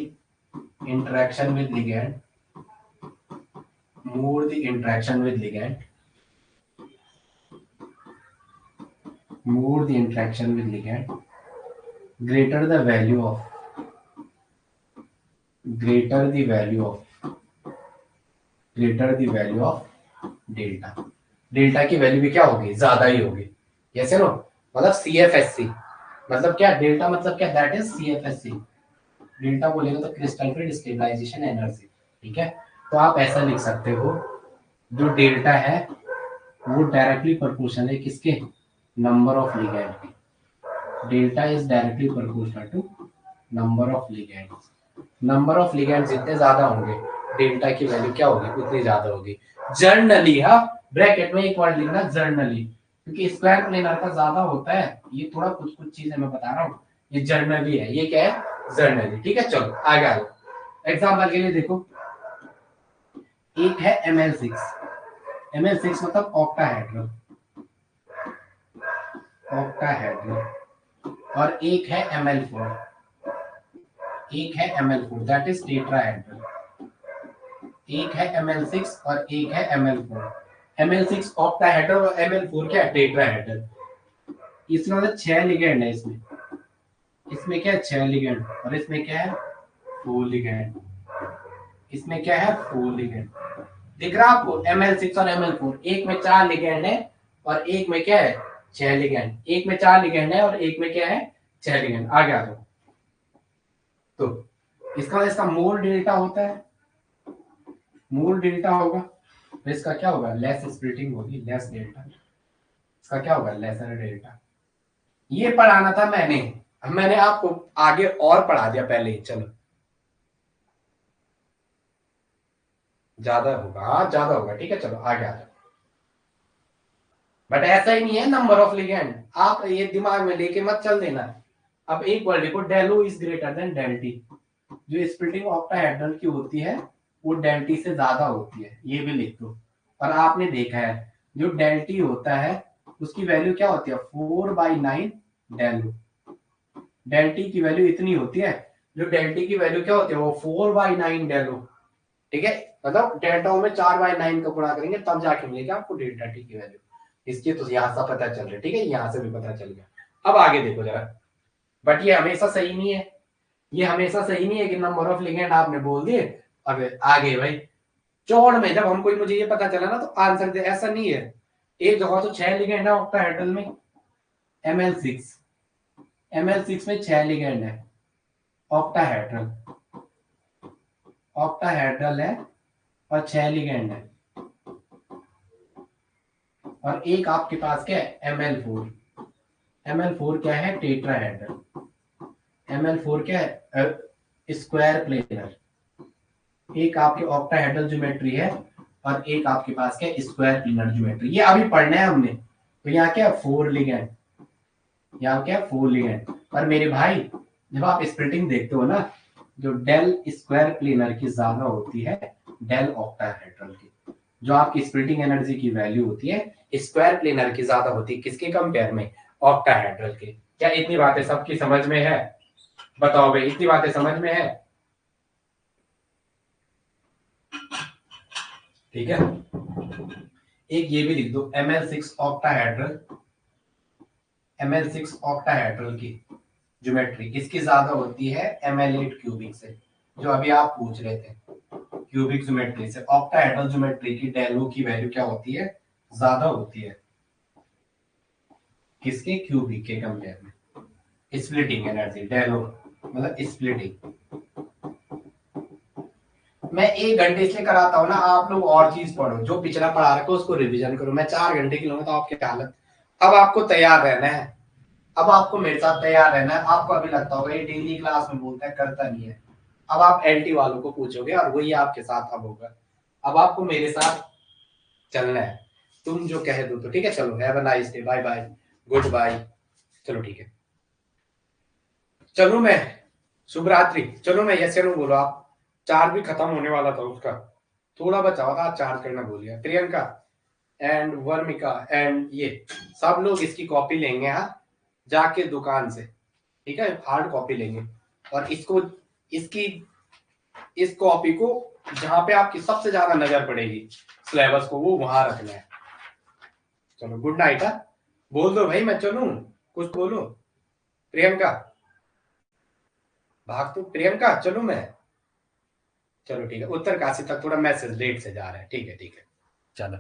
interaction with ligand, more the interaction with ligand, more the interaction with ligand, greater the value of, greater the value of, greater the value of delta. Delta की वैल्यू भी क्या होगी, ज्यादा ही होगी। यस नो, मतलब CFSC मतलब क्या, डेल्टा मतलब क्या, दैट इज CFSC। डेल्टा बोलेगा तो क्रिस्टल स्टेबलाइजेशन एनर्जी, ठीक है। तो आप ऐसा लिख सकते हो, जो डेल्टा है वो डायरेक्टली प्रोपोर्शनल है किसके, नंबर ऑफ लिगैंड के। Delta is directly proportional to number of ligands. Number of ligands जितने ज्यादा होंगे, डेल्टा की वैल्यू क्या होगी, उतनी ज्यादा होगी। जर्नली, हाँ ब्रैकेट में एक वर्ड लिखना जर्नली, क्योंकि स्क्वायर प्लेनर का ज्यादा होता है। ये थोड़ा कुछ कुछ चीजें मैं बता रहा हूँ, ये जर्नली है, ये क्या है, जर्नली। ठीक है, चलो आगे आओ। एग्जाम्पल के लिए देखो, एक है ML6, ML6 मतलब ऑक्टाहेड्रल, ऑक्टाहेड्रल, और एक है ML4, एक है ML4 दैट इज टेट्राहेड्रल। एक है ML6 और एक है ML4। ML6 ऑक्टाहेड्रल और ML4 क्या है, टेट्राहेड्रल। इसमें मतलब 6 लिगेंड है, इसमें इसमें क्या है, 6 लिगेंड, और इसमें क्या है, 4 लिगेंड। इसमें क्या है, 4 लिगेंड। दिख रहा आपको, ML6 और ML4, एक में 4 लिगेंड है और एक में क्या है, 6 लिगेंड। एक में 4 लिगेंड है और एक में क्या है, 6 लिगेंड। आगे आ जाओ। तो इसका मोल डेल्टा होता है, मोल डेल्टा होगा तो इसका क्या होगा, लेस स्प्लिटिंग होगी, लेस डेल्टा। इसका क्या होगा, लेसर डेल्टा। ये पढ़ाना था मैंने, अब मैंने आपको आगे और पढ़ा दिया पहले ही। चलो ज्यादा होगा, हाँ ज्यादा होगा, ठीक है। चलो आगे आ जाओ। बट ऐसा ही नहीं है नंबर ऑफ लिगेंड, आप ये दिमाग में लेके मत चल देना। अब एक वर्ड लिखो, डेलो इज ग्रेटर देन डेल्टी। जो स्प्लिटिंग ऑक्टाहेड्रल की होती है वो डेल्टी से ज्यादा होती है, ये भी लिख दो। और आपने देखा है जो डेल्टी होता है उसकी वैल्यू क्या होती है, 4/9 डेलो। डेल्टी की वैल्यू इतनी होती है, जो डेल्टी की वैल्यू क्या होती है, वो 4/9 डेलो। ठीक है, मतलब डेल्टा में 4/9 का गुणा करेंगे तब जाके मिलेगा आपको डेल्टा टी की वैल्यू। इसकी तो यहां से पता चल रहा है, ठीक है, यहां से भी पता चल गया। अब आगे देखो जरा, बट ये हमेशा सही नहीं है, ये हमेशा सही नहीं है कि नंबर ऑफ लिगेंड आपने बोल दिए। अब आगे भाई चौड़ में जब हमको मुझे ये पता चला ना तो आंसर दे, ऐसा नहीं है। एक जगह तो 6 लिगेंड है ऑक्टाहेड्रल में, ML6, ML6 में 6 लिगेंड है, ऑक्टाहेड्रल, ऑक्टाहेड्रल है और 6 लिगेंड है। और एक आपके पास क्या है, ML4, ML4 क्या है, टेट्राहेड्रल। ML4 क्या है, स्क्वायर प्लेनर। एक आपके ऑक्टाहेड्रल ज्योमेट्री है और एक आपके पास क्या, स्क्वायर प्लेनर ज्योमेट्री। ये अभी पढ़ना है हमने। तो यहाँ क्या, 4 लिगेंड, यहाँ क्या, 4 लिगेंड। पर मेरे भाई जब आप स्प्लिटिंग देखते हो ना, जो डेल स्क्वायर प्लेनर की ज्यादा होती है डेल ऑक्टाहेड्रल की। जो आपकी स्प्लिटिंग एनर्जी की वैल्यू होती है स्क्वायर प्लेनर की ज्यादा होती है, किसके कंपेयर में, ऑक्टाहेड्रल के। क्या इतनी बातें सबकी समझ में है, बताओ भाई, इतनी बातें समझ में है, ठीक है। एक ये भी लिख दो, ML6 ऑक्टाहेड्रल, ML6 ऑक्टाहेड्रल की ज्योमेट्री किसकी ज्यादा होती है, ML8 क्यूबिक से, जो अभी आप पूछ रहे थे। क्यूबिक ज्योमेट्री से ऑक्टाहेड्रल ज्योमेट्री की डेलो की वैल्यू क्या होती है, ज्यादा होती है, किसके, क्यूबिक के कंपेयर में। स्प्लिटिंग एनर्जी, डायलोग मतलब स्प्लिटिंग। मैं 1 घंटे इसलिए कराता हूँ ना, आप लोग और चीज पढ़ो, जो पिछला पढ़ा रखो उसको रिवीजन करो। मैं 4 घंटे की लूंगा तो आपकी हालत। अब आपको तैयार रहना है, अब आपको मेरे साथ तैयार रहना है। आपको अभी लगता होगा ये डेली क्लास में बोलता है, करता नहीं है। अब आप एलटी वालों को पूछोगे और वही आपके साथ अब होगा। अब आपको मेरे साथ चलना है, तुम जो कह दो तो ठीक है। चलो, have a nice day, bye bye, good bye. चलो ठीक है, चलो मैं, शुभ रात्रि। चलो मैं यस या नो बोलो आप। चार्ज भी खत्म होने वाला था उसका, थोड़ा बचा हुआ था, चार्ज करना भूल गया। प्रियंका एंड वर्मिका एंड ये सब लोग इसकी कॉपी लेंगे, हाँ, जाके दुकान से, ठीक है, हार्ड कॉपी लेंगे। और इसको, इसकी, इस कॉपी को जहां पे आपकी सबसे ज्यादा नजर पड़ेगी सिलेबस को, वो वहां रखना है। चलो गुड नाइट। हाँ, बोल दो भाई, मैं चलूं, कुछ बोलो। प्रियंका, भाग तो प्रियंका, चलूं मैं। चलो ठीक है, उत्तरकाशी तक थोड़ा मैसेज लेट से जा रहा है, ठीक है ठीक है, चलो।